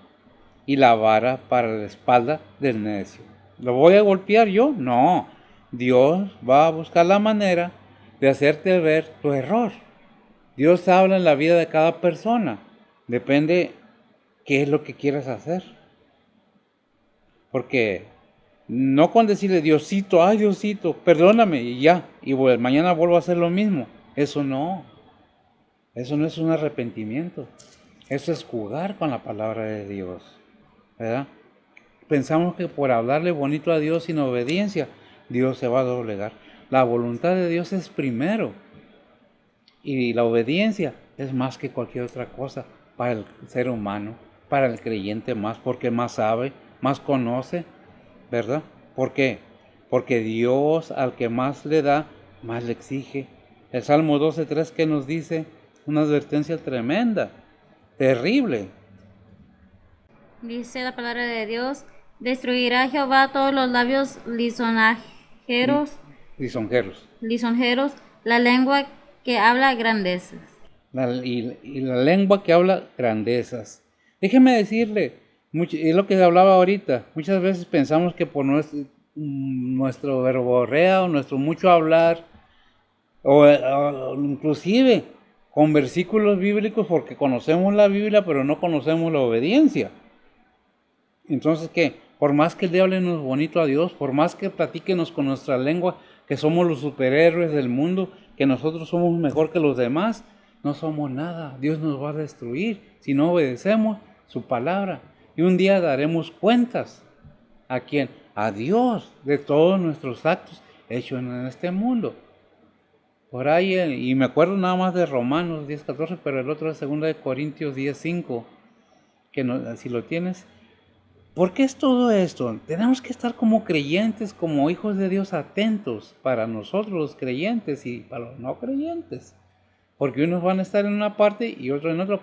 y la vara para la espalda del necio. ¿Lo voy a golpear yo? No. Dios va a buscar la manera de hacerte ver tu error. Dios habla en la vida de cada persona. Depende qué es lo que quieras hacer. Porque no con decirle Diosito, ay Diosito, perdóname y ya, y mañana vuelvo a hacer lo mismo. Eso no es un arrepentimiento. Eso es jugar con la palabra de Dios, ¿verdad? Pensamos que por hablarle bonito a Dios sin obediencia, Dios se va a doblegar. La voluntad de Dios es primero. Y la obediencia es más que cualquier otra cosa para el ser humano, para el creyente más, porque más sabe, más conoce, ¿verdad? ¿Por qué? Porque Dios al que más le da, más le exige. El Salmo 12:3 que nos dice una advertencia tremenda, terrible.
Dice la palabra de Dios, destruirá Jehová todos los labios lisonjeros, la lengua que habla grandezas.
Y la lengua que habla grandezas. Déjeme decirle, es lo que hablaba ahorita, muchas veces pensamos que por nuestro verborrea o nuestro mucho hablar, o inclusive con versículos bíblicos, porque conocemos la Biblia pero no conocemos la obediencia. Entonces, ¿qué? Por más que le hablemos bonito a Dios, por más que platiquenos con nuestra lengua, que somos los superhéroes del mundo, que nosotros somos mejor que los demás, no somos nada. Dios nos va a destruir si no obedecemos su palabra. Y un día daremos cuentas. ¿A quién? A Dios de todos nuestros actos hechos en este mundo. Por ahí, y me acuerdo nada más de Romanos 10:14, pero el otro es 2 Corintios 10:5, que no, si lo tienes. ¿Por qué es todo esto? Tenemos que estar como creyentes, como hijos de Dios, atentos para nosotros los creyentes y para los no creyentes. Porque unos van a estar en una parte y otros en otra.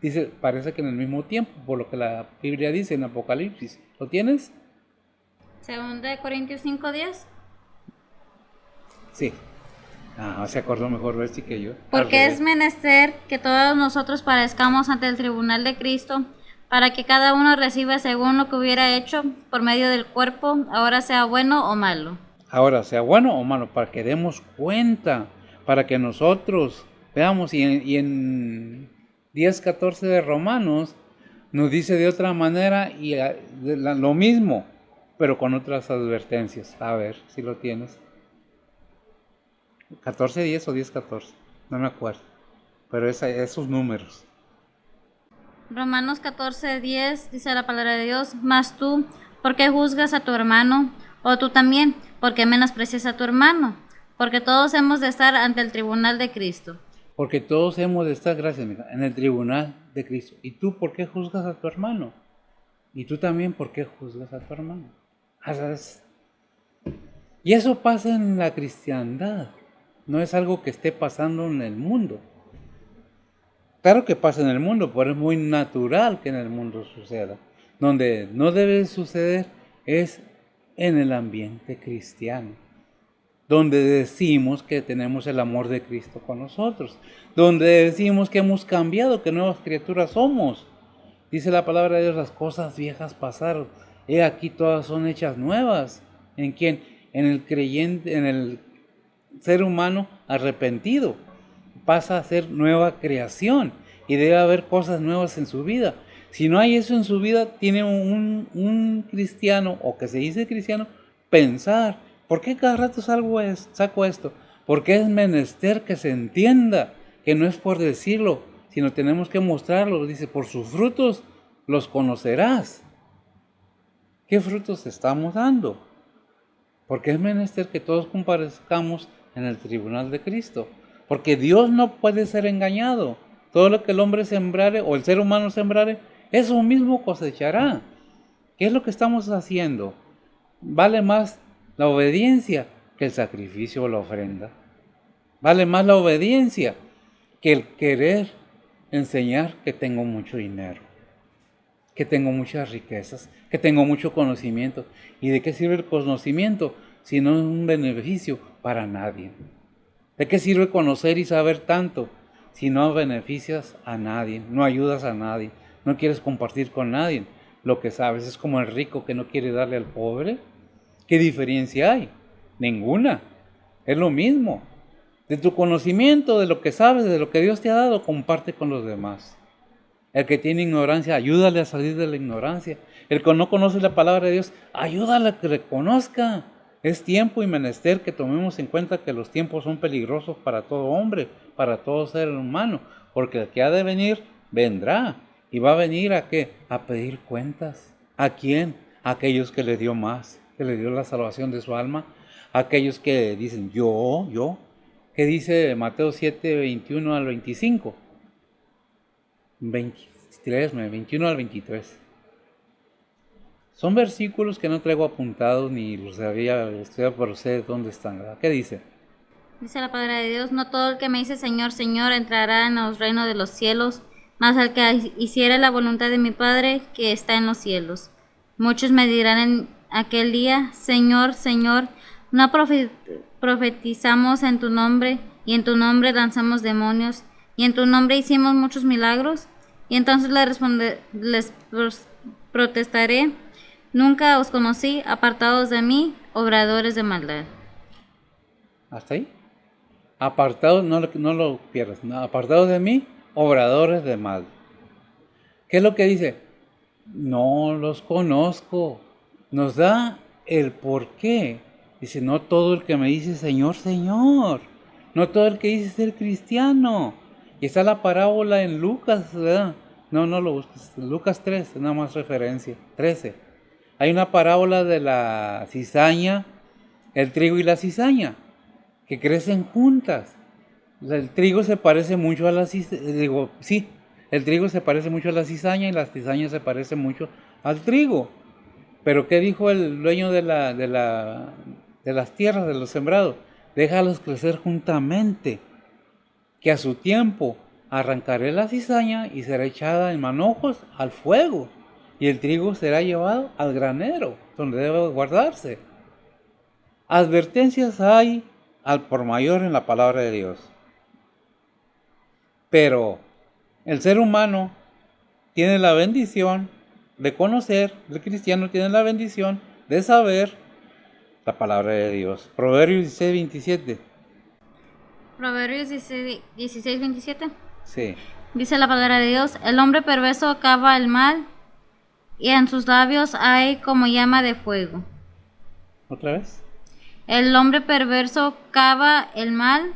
Dice, parece que en el mismo tiempo, por lo que la Biblia dice en Apocalipsis. ¿Lo tienes?
2 Corintios 5:10.
Sí. Se acordó mejor Betsy que yo.
Porque es menester que todos nosotros parezcamos ante el tribunal de Cristo, para que cada uno reciba según lo que hubiera hecho por medio del cuerpo, ahora sea bueno o malo.
Ahora sea bueno o malo, para que demos cuenta, para que nosotros veamos, y en 10:14 de Romanos nos dice de otra manera y lo mismo, pero con otras advertencias. A ver si lo tienes. 14:10 o 10:14, no me acuerdo, pero esos números.
Romanos 14:10 dice la palabra de Dios, mas tú, ¿por qué juzgas a tu hermano? O tú también, ¿por qué menosprecias a tu hermano? Porque todos hemos de estar ante el tribunal de Cristo.
Porque todos hemos de estar, gracias, mija, en el tribunal de Cristo. ¿Y tú por qué juzgas a tu hermano? Y tú también, ¿por qué juzgas a tu hermano? Y eso pasa en la cristiandad. No es algo que esté pasando en el mundo. Claro que pasa en el mundo, pero es muy natural que en el mundo suceda. Donde no debe suceder es en el ambiente cristiano. Donde decimos que tenemos el amor de Cristo con nosotros. Donde decimos que hemos cambiado, que nuevas criaturas somos. Dice la palabra de Dios, las cosas viejas pasaron. He aquí todas son hechas nuevas. ¿En quién? En el creyente, en el ser humano arrepentido. Pasa a ser nueva creación y debe haber cosas nuevas en su vida. Si no hay eso en su vida, tiene un cristiano, o que se dice cristiano, pensar, ¿por qué cada rato saco esto? Porque es menester que se entienda, que no es por decirlo, sino tenemos que mostrarlo. Dice, por sus frutos los conocerás. ¿Qué frutos estamos dando? Porque es menester que todos comparezcamos en el tribunal de Cristo. Porque Dios no puede ser engañado. Todo lo que el hombre sembrare o el ser humano sembrare, eso mismo cosechará. ¿Qué es lo que estamos haciendo? Vale más la obediencia que el sacrificio o la ofrenda. Vale más la obediencia que el querer enseñar que tengo mucho dinero, que tengo muchas riquezas, que tengo mucho conocimiento. ¿Y de qué sirve el conocimiento si no es un beneficio para nadie? ¿De qué sirve conocer y saber tanto si no beneficias a nadie, no ayudas a nadie, no quieres compartir con nadie lo que sabes? Es como el rico que no quiere darle al pobre. ¿Qué diferencia hay? Ninguna. Es lo mismo. De tu conocimiento, de lo que sabes, de lo que Dios te ha dado, comparte con los demás. El que tiene ignorancia, ayúdale a salir de la ignorancia. El que no conoce la palabra de Dios, ayúdale a que le conozca. Es tiempo y menester que tomemos en cuenta que los tiempos son peligrosos para todo hombre, para todo ser humano, porque el que ha de venir, vendrá. ¿Y va a venir a qué? A pedir cuentas. ¿A quién? A aquellos que le dio más, que le dio la salvación de su alma. A aquellos que dicen, yo. ¿Qué dice Mateo 7, 21 al 25? 21 al 23. Son versículos que no traigo apuntados ni los había estudiado, pero sé dónde están, ¿verdad? ¿Qué dice?
Dice la palabra de Dios, no todo el que me dice Señor, Señor entrará en los reinos de los cielos, mas al que hiciera la voluntad de mi Padre que está en los cielos. Muchos me dirán en aquel día, Señor, Señor, ¿no profetizamos en tu nombre, y en tu nombre lanzamos demonios, y en tu nombre hicimos muchos milagros? Y entonces les protestaré, nunca os conocí, apartados de mí, obradores de maldad.
¿Hasta ahí? Apartados, no lo pierdas, no, apartados de mí, obradores de mal. ¿Qué es lo que dice? No los conozco. Nos da el por qué. Dice, no todo el que me dice Señor, Señor. No todo el que dice ser cristiano. Y está la parábola en Lucas, ¿verdad? No lo busques. Lucas 3, nada más referencia. 13. Hay una parábola de la cizaña, el trigo y la cizaña, que crecen juntas. El trigo se parece mucho a la cizaña. El trigo se parece mucho a la cizaña y la cizaña se parece mucho al trigo. Pero ¿qué dijo el dueño de las tierras, de los sembrados? Déjalos crecer juntamente, que a su tiempo arrancaré la cizaña y será echada en manojos al fuego, y el trigo será llevado al granero, donde debe guardarse. Advertencias hay al por mayor en la palabra de Dios. Pero el ser humano tiene la bendición de conocer, el cristiano tiene la bendición de saber la palabra de Dios. Proverbios 16, 27.
Proverbios 16, 27.
Sí.
Dice la palabra de Dios, el hombre perverso acaba el mal, y en sus labios hay como llama de fuego.
¿Otra vez?
El hombre perverso cava el mal,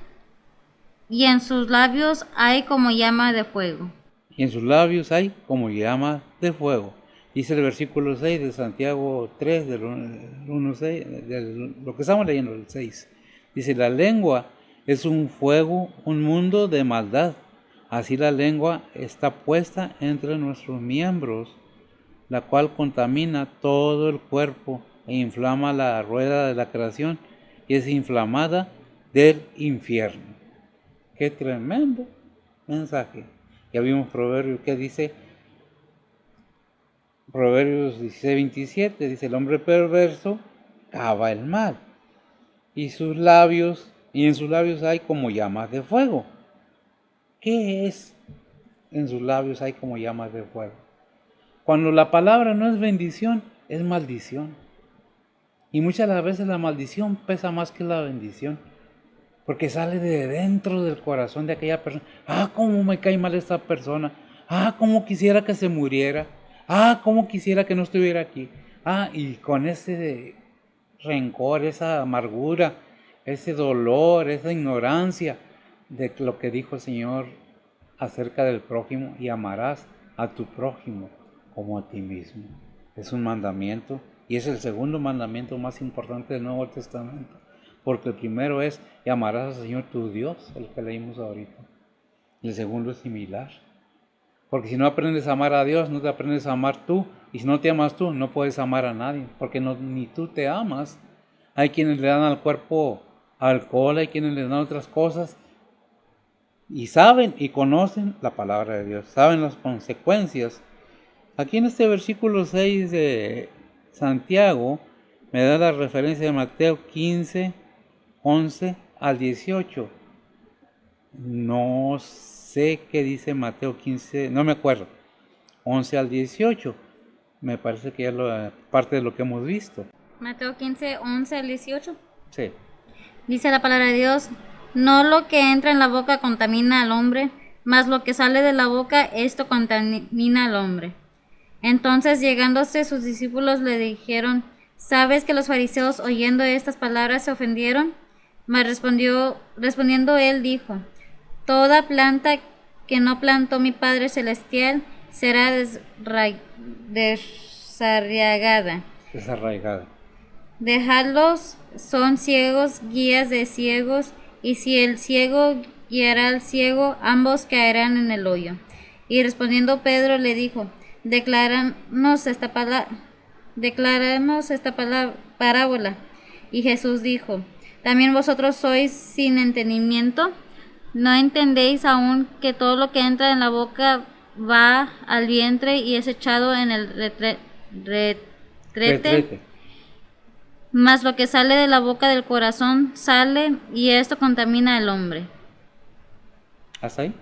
y en sus labios hay como llama de fuego.
Y en sus labios hay como llama de fuego. Dice el versículo 6 de Santiago 3, del 1:6, de lo que estamos leyendo, el 6. Dice, la lengua es un fuego, un mundo de maldad. Así la lengua está puesta entre nuestros miembros, la cual contamina todo el cuerpo e inflama la rueda de la creación y es inflamada del infierno. ¡Qué tremendo mensaje! Ya vimos Proverbios que dice, Proverbios 16, 27, dice, el hombre perverso cava el mal, y en sus labios hay como llamas de fuego. ¿Qué es? En sus labios hay como llamas de fuego. Cuando la palabra no es bendición, es maldición. Y muchas de las veces la maldición pesa más que la bendición, porque sale de dentro del corazón de aquella persona. Cómo me cae mal esta persona. Cómo quisiera que se muriera. Cómo quisiera que no estuviera aquí. Y con ese rencor, esa amargura, ese dolor, esa ignorancia de lo que dijo el Señor acerca del prójimo, y amarás a tu prójimo como a ti mismo. Es un mandamiento, y es el segundo mandamiento más importante del Nuevo Testamento. Porque el primero es, y amarás al Señor tu Dios, el que leímos ahorita. Y el segundo es similar. Porque si no aprendes a amar a Dios, no te aprendes a amar tú. Y si no te amas tú, no puedes amar a nadie. Porque ni tú te amas. Hay quienes le dan al cuerpo alcohol, hay quienes le dan otras cosas. Y saben y conocen la palabra de Dios. Saben las consecuencias. Aquí en este versículo 6 de Santiago, me da la referencia de Mateo 15, 11 al 18. No sé qué dice Mateo 15, no me acuerdo. 11 al 18. Me parece que ya parte de lo que hemos visto.
Mateo 15, 11 al 18.
Sí.
Dice la palabra de Dios, no lo que entra en la boca contamina al hombre, mas lo que sale de la boca, esto contamina al hombre. Entonces, llegándose sus discípulos, le dijeron, ¿sabes que los fariseos oyendo estas palabras se ofendieron? Mas respondiendo él dijo, toda planta que no plantó mi Padre Celestial será desarraigada. Dejadlos, son ciegos, guías de ciegos, y si el ciego guiará al ciego, ambos caerán en el hoyo. Y respondiendo Pedro le dijo, decláranos esta parábola. Y Jesús dijo, ¿también vosotros sois sin entendimiento? ¿No entendéis aún que todo lo que entra en la boca va al vientre y es echado en el retrete? Mas lo que sale de la boca del corazón sale, y esto contamina al hombre.
¿Hasta ahí?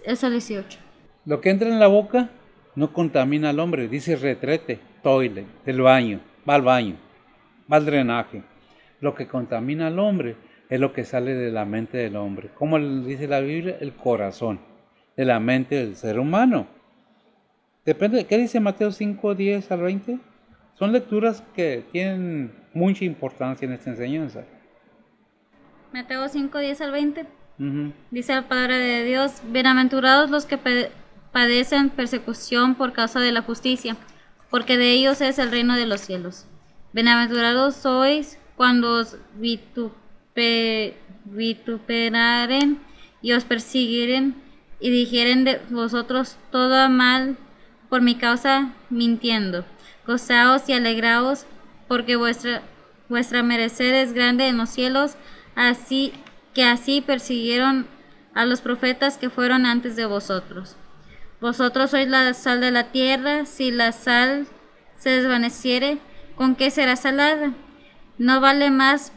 Es el 18.
Lo que entra en la boca no contamina al hombre, dice retrete, toilet, del baño, va al baño, va al drenaje. Lo que contamina al hombre es lo que sale de la mente del hombre. ¿Cómo dice la Biblia? El corazón, de la mente del ser humano. Depende, ¿qué dice Mateo 5, 10 al 20? Son lecturas que tienen mucha importancia en esta enseñanza.
Mateo 5, 10 al 20.
Uh-huh.
Dice la palabra de Dios, bienaventurados los que padecen persecución por causa de la justicia, porque de ellos es el reino de los cielos. Bienaventurados sois cuando os vituperaren y os persiguieren y dijeren de vosotros todo mal por mi causa mintiendo. Gozaos y alegraos, porque vuestra mereced es grande en los cielos, así persiguieron a los profetas que fueron antes de vosotros. Vosotros sois la sal de la tierra. Si la sal se desvaneciere, ¿con qué será salada? No vale más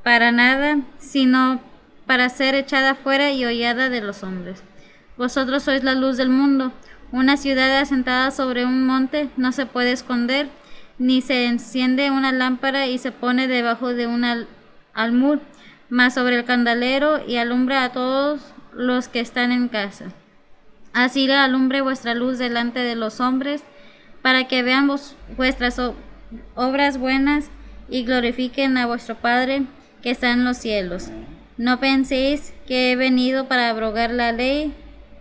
para nada, sino para ser echada fuera y hollada de los hombres. Vosotros sois la luz del mundo. Una ciudad asentada sobre un monte no se puede esconder, ni se enciende una lámpara y se pone debajo de un almud, mas sobre el candelero, y alumbra a todos los que están en casa. Así alumbre vuestra luz delante de los hombres, para que vean vuestras obras buenas y glorifiquen a vuestro Padre que está en los cielos. No penséis que he venido para abrogar la ley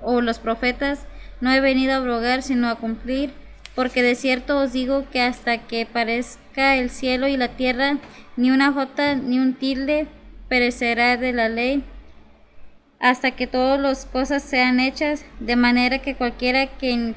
o los profetas. No he venido a abrogar, sino a cumplir, porque de cierto os digo que hasta que parezca el cielo y la tierra, ni una jota ni un tilde perecerá de la ley, hasta que todas las cosas sean hechas, de manera que cualquiera que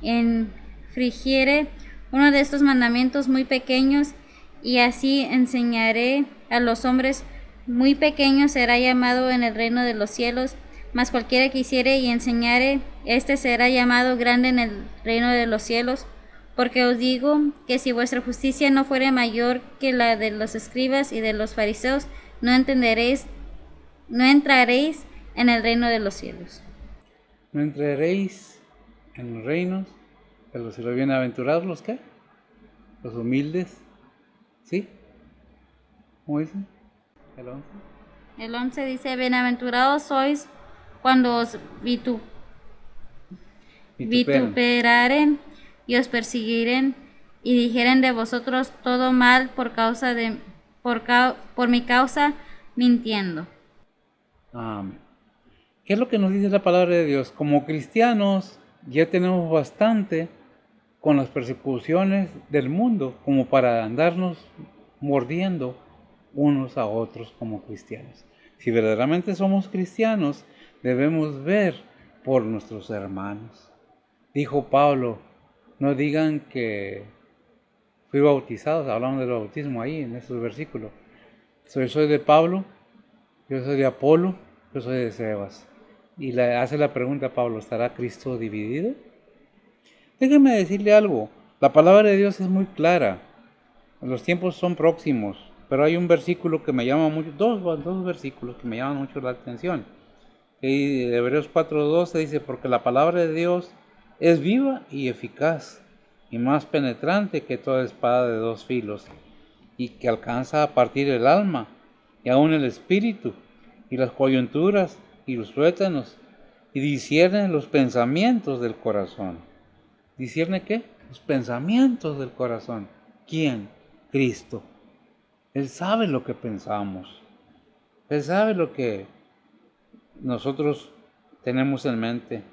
infringiere uno de estos mandamientos muy pequeños, y así enseñaré a los hombres muy pequeños, será llamado en el reino de los cielos. Mas cualquiera que hiciere y enseñare, éste será llamado grande en el reino de los cielos. Porque os digo que si vuestra justicia no fuere mayor que la de los escribas y de los fariseos, no entraréis en el reino de los cielos.
No entraréis en los reinos de los cielos. Bienaventurados los ¿qué? Los humildes. ¿Sí? ¿Cómo dice? El 11.
El 11 dice, bienaventurados sois cuando os vituperaren y os persiguieren y dijeren de vosotros todo mal por mi causa mintiendo.
Amén. ¿Qué es lo que nos dice la palabra de Dios? Como cristianos ya tenemos bastante con las persecuciones del mundo como para andarnos mordiendo unos a otros como cristianos. Si verdaderamente somos cristianos, debemos ver por nuestros hermanos. Dijo Pablo, no digan que fui bautizado, hablamos del bautismo ahí en estos versículos. Soy de Pablo, yo soy de Apolo, yo soy de Cebas. Y le hace la pregunta a Pablo, ¿estará Cristo dividido? Déjeme decirle algo, la palabra de Dios es muy clara, los tiempos son próximos, pero hay un versículo que me llama mucho, dos versículos que me llaman mucho la atención. Y Hebreos 4:12 dice, porque la palabra de Dios es viva y eficaz, y más penetrante que toda espada de dos filos, y que alcanza a partir el alma y aún el espíritu y las coyunturas y los tuétanos y discierne los pensamientos del corazón. ¿Discierne qué? Los pensamientos del corazón. ¿Quién? Cristo. Él sabe lo que pensamos. Él sabe lo que nosotros tenemos en mente.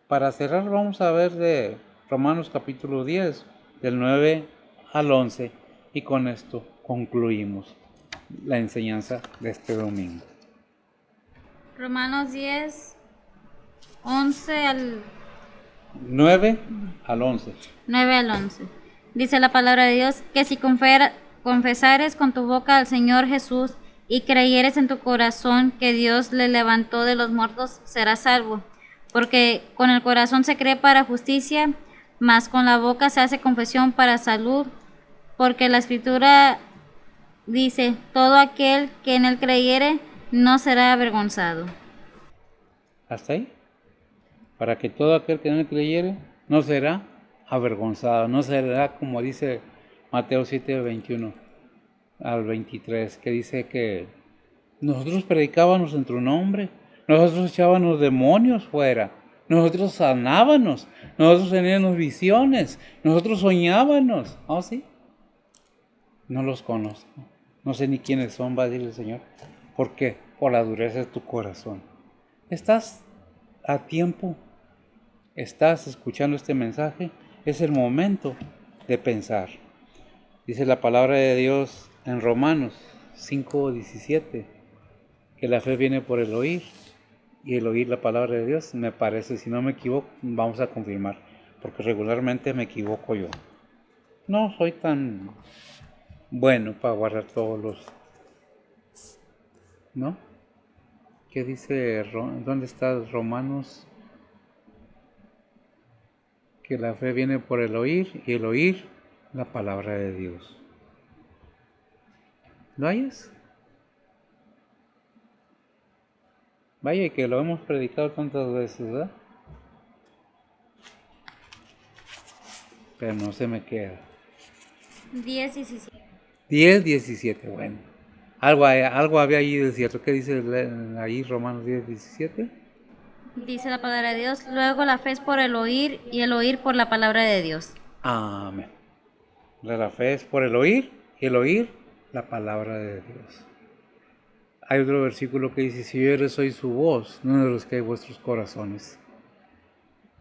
Para cerrar vamos a ver de Romanos capítulo 10, del 9 al 11, y con esto concluimos la enseñanza de este domingo.
Romanos 10, 11 al
9 al 11.
9 al 11. Dice la palabra de Dios que si confesares con tu boca al Señor Jesús y creyeres en tu corazón que Dios le levantó de los muertos, serás salvo. Porque con el corazón se cree para justicia, mas con la boca se hace confesión para salud. Porque la Escritura dice, todo aquel que en él creyere no será avergonzado.
¿Hasta ahí? Para que todo aquel que en él creyere no será avergonzado, no será como dice Mateo 7, 21 al 23, que dice que nosotros predicábamos en tu nombre, nosotros echábamos demonios fuera, nosotros sanábamos, nosotros teníamos visiones, nosotros soñábamos. ¿Oh, sí? No los conozco, no sé ni quiénes son, va a decir el Señor. ¿Por qué? Por la dureza de tu corazón. Estás a tiempo, estás escuchando este mensaje, es el momento de pensar. Dice la palabra de Dios en Romanos 5:17, que la fe viene por el oír, y el oír la palabra de Dios, me parece, si no me equivoco, vamos a confirmar, porque regularmente me equivoco yo. No soy tan bueno para guardar todos los... ¿No? ¿Qué dice? ¿Dónde está Romanos? Que la fe viene por el oír, y el oír la palabra de Dios. ¿Lo hayas? Vaya que lo hemos predicado tantas veces, ¿verdad? Pero no se me queda.
10, 17.
10:17, bueno. Algo había ahí de cierto. ¿Qué dice ahí Romanos 10:17?
Dice la palabra de Dios, luego la fe es por el oír y el oír por la palabra de Dios.
Amén. La fe es por el oír y el oír la palabra de Dios. Hay otro versículo que dice, si oyeres hoy su voz, no de los que hay vuestros corazones.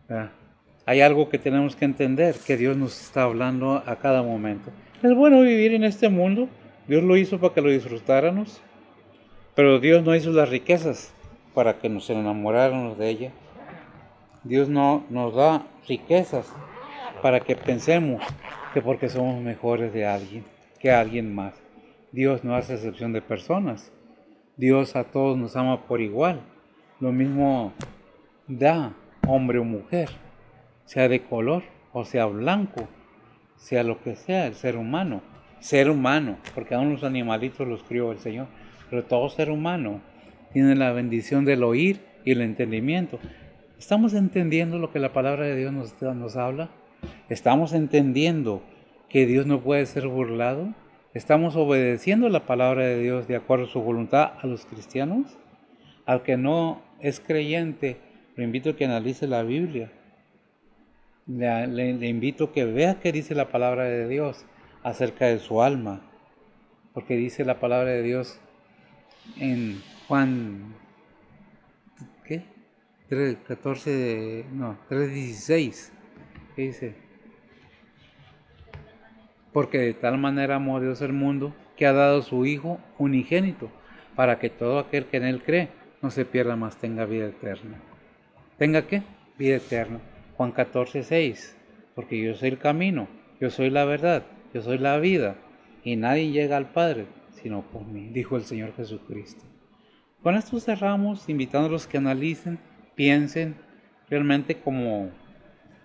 ¿Verdad? Hay algo que tenemos que entender, que Dios nos está hablando a cada momento. Es bueno vivir en este mundo, Dios lo hizo para que lo disfrutáramos, pero Dios no hizo las riquezas para que nos enamoráramos de ella. Dios no nos da riquezas para que pensemos que porque somos mejores de alguien, que alguien más. Dios no hace excepción de personas. Dios a todos nos ama por igual. Lo mismo da hombre o mujer, sea de color o sea blanco, sea lo que sea, el ser humano, porque aún los animalitos los crió el Señor, pero todo ser humano tiene la bendición del oír y el entendimiento. ¿Estamos entendiendo lo que la palabra de Dios nos habla? ¿Estamos entendiendo que Dios no puede ser burlado? ¿Estamos obedeciendo la palabra de Dios de acuerdo a su voluntad a los cristianos? Al que no es creyente, le invito a que analice la Biblia. Le invito a que vea qué dice la palabra de Dios acerca de su alma. Porque dice la palabra de Dios en Juan 3:16. ¿Qué dice? Porque de tal manera amó Dios el mundo, que ha dado su Hijo unigénito, para que todo aquel que en Él cree no se pierda, mas tenga vida eterna. ¿Tenga qué? Vida eterna. Juan 14:6. Porque yo soy el camino, yo soy la verdad, yo soy la vida, y nadie llega al Padre sino por mí, dijo el Señor Jesucristo. Con esto cerramos, invitándolos que analicen, piensen, realmente como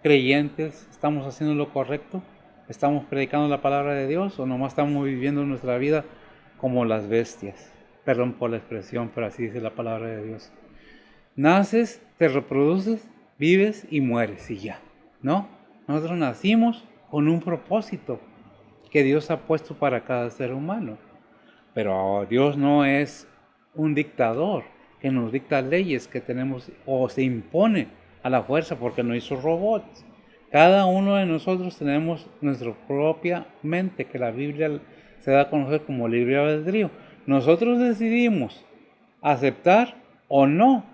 creyentes, ¿estamos haciendo lo correcto? ¿Estamos predicando la palabra de Dios o nomás estamos viviendo nuestra vida como las bestias? Perdón por la expresión, pero así dice la palabra de Dios. Naces, te reproduces, vives y mueres y ya, ¿no? Nosotros nacimos con un propósito. que Dios ha puesto para cada ser humano. Pero Dios no es un dictador que nos dicta leyes que tenemos o se impone a la fuerza porque no hizo robots. Cada uno de nosotros tenemos nuestra propia mente, que la Biblia se da a conocer como libre albedrío. Nosotros decidimos aceptar o no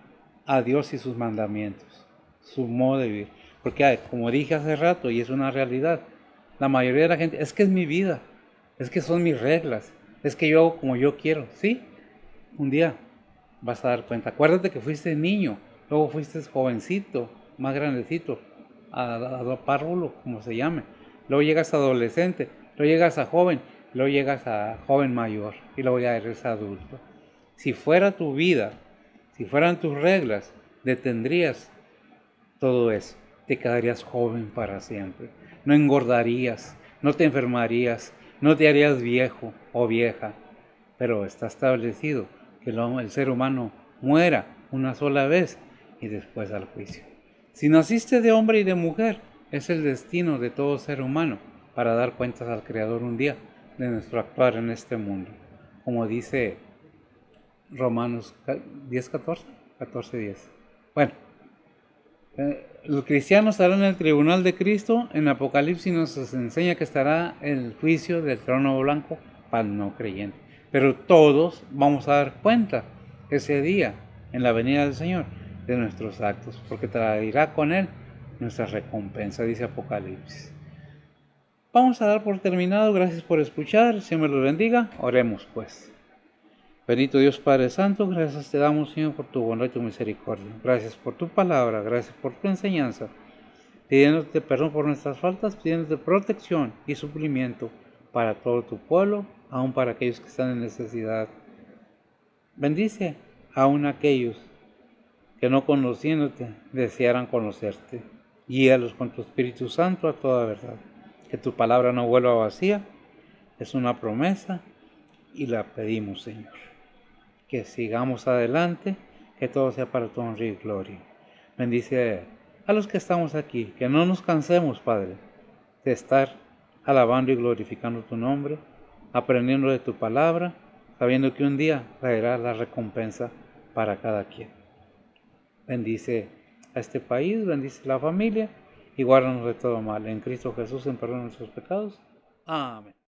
a Dios y sus mandamientos, su modo de vivir. Porque como dije hace rato, y es una realidad, la mayoría de la gente, es que es mi vida, es que son mis reglas, es que yo hago como yo quiero. Sí, un día vas a dar cuenta. Acuérdate que fuiste niño, luego fuiste jovencito, más grandecito, a párvulo, como se llame. Luego llegas a adolescente, luego llegas a joven, luego llegas a joven mayor y luego ya eres adulto. Si fuera tu vida, si fueran tus reglas, detendrías todo eso. Te quedarías joven para siempre. No engordarías, no te enfermarías, no te harías viejo o vieja. Pero está establecido que el ser humano muera una sola vez y después al juicio. Si naciste de hombre y de mujer, es el destino de todo ser humano para dar cuentas al Creador un día de nuestro actuar en este mundo. Como dice Romanos 10:14, 14:10. Bueno, los cristianos estarán en el tribunal de Cristo. En Apocalipsis nos enseña que estará el juicio del trono blanco para el no creyente. Pero todos vamos a dar cuenta ese día, en la venida del Señor, de nuestros actos, porque traerá con Él nuestra recompensa, dice Apocalipsis. Vamos a dar por terminado. Gracias por escuchar. Señor me los bendiga. Oremos pues. Bendito Dios Padre Santo, gracias te damos, Señor, por tu bondad y tu misericordia. Gracias por tu palabra, gracias por tu enseñanza. Pidiéndote perdón por nuestras faltas, pidiéndote protección y suplimiento para todo tu pueblo, aun para aquellos que están en necesidad. Bendice aun aquellos que no conociéndote desearan conocerte. Guíalos con tu Espíritu Santo a toda verdad. Que tu palabra no vuelva vacía, es una promesa y la pedimos, Señor. Que sigamos adelante, que todo sea para tu honra y gloria. Bendice a los que estamos aquí, que no nos cansemos, Padre, de estar alabando y glorificando tu nombre, aprendiendo de tu palabra, sabiendo que un día traerá la recompensa para cada quien. Bendice a este país, bendice la familia y guárdanos de todo mal. En Cristo Jesús, en perdón de nuestros pecados. Amén.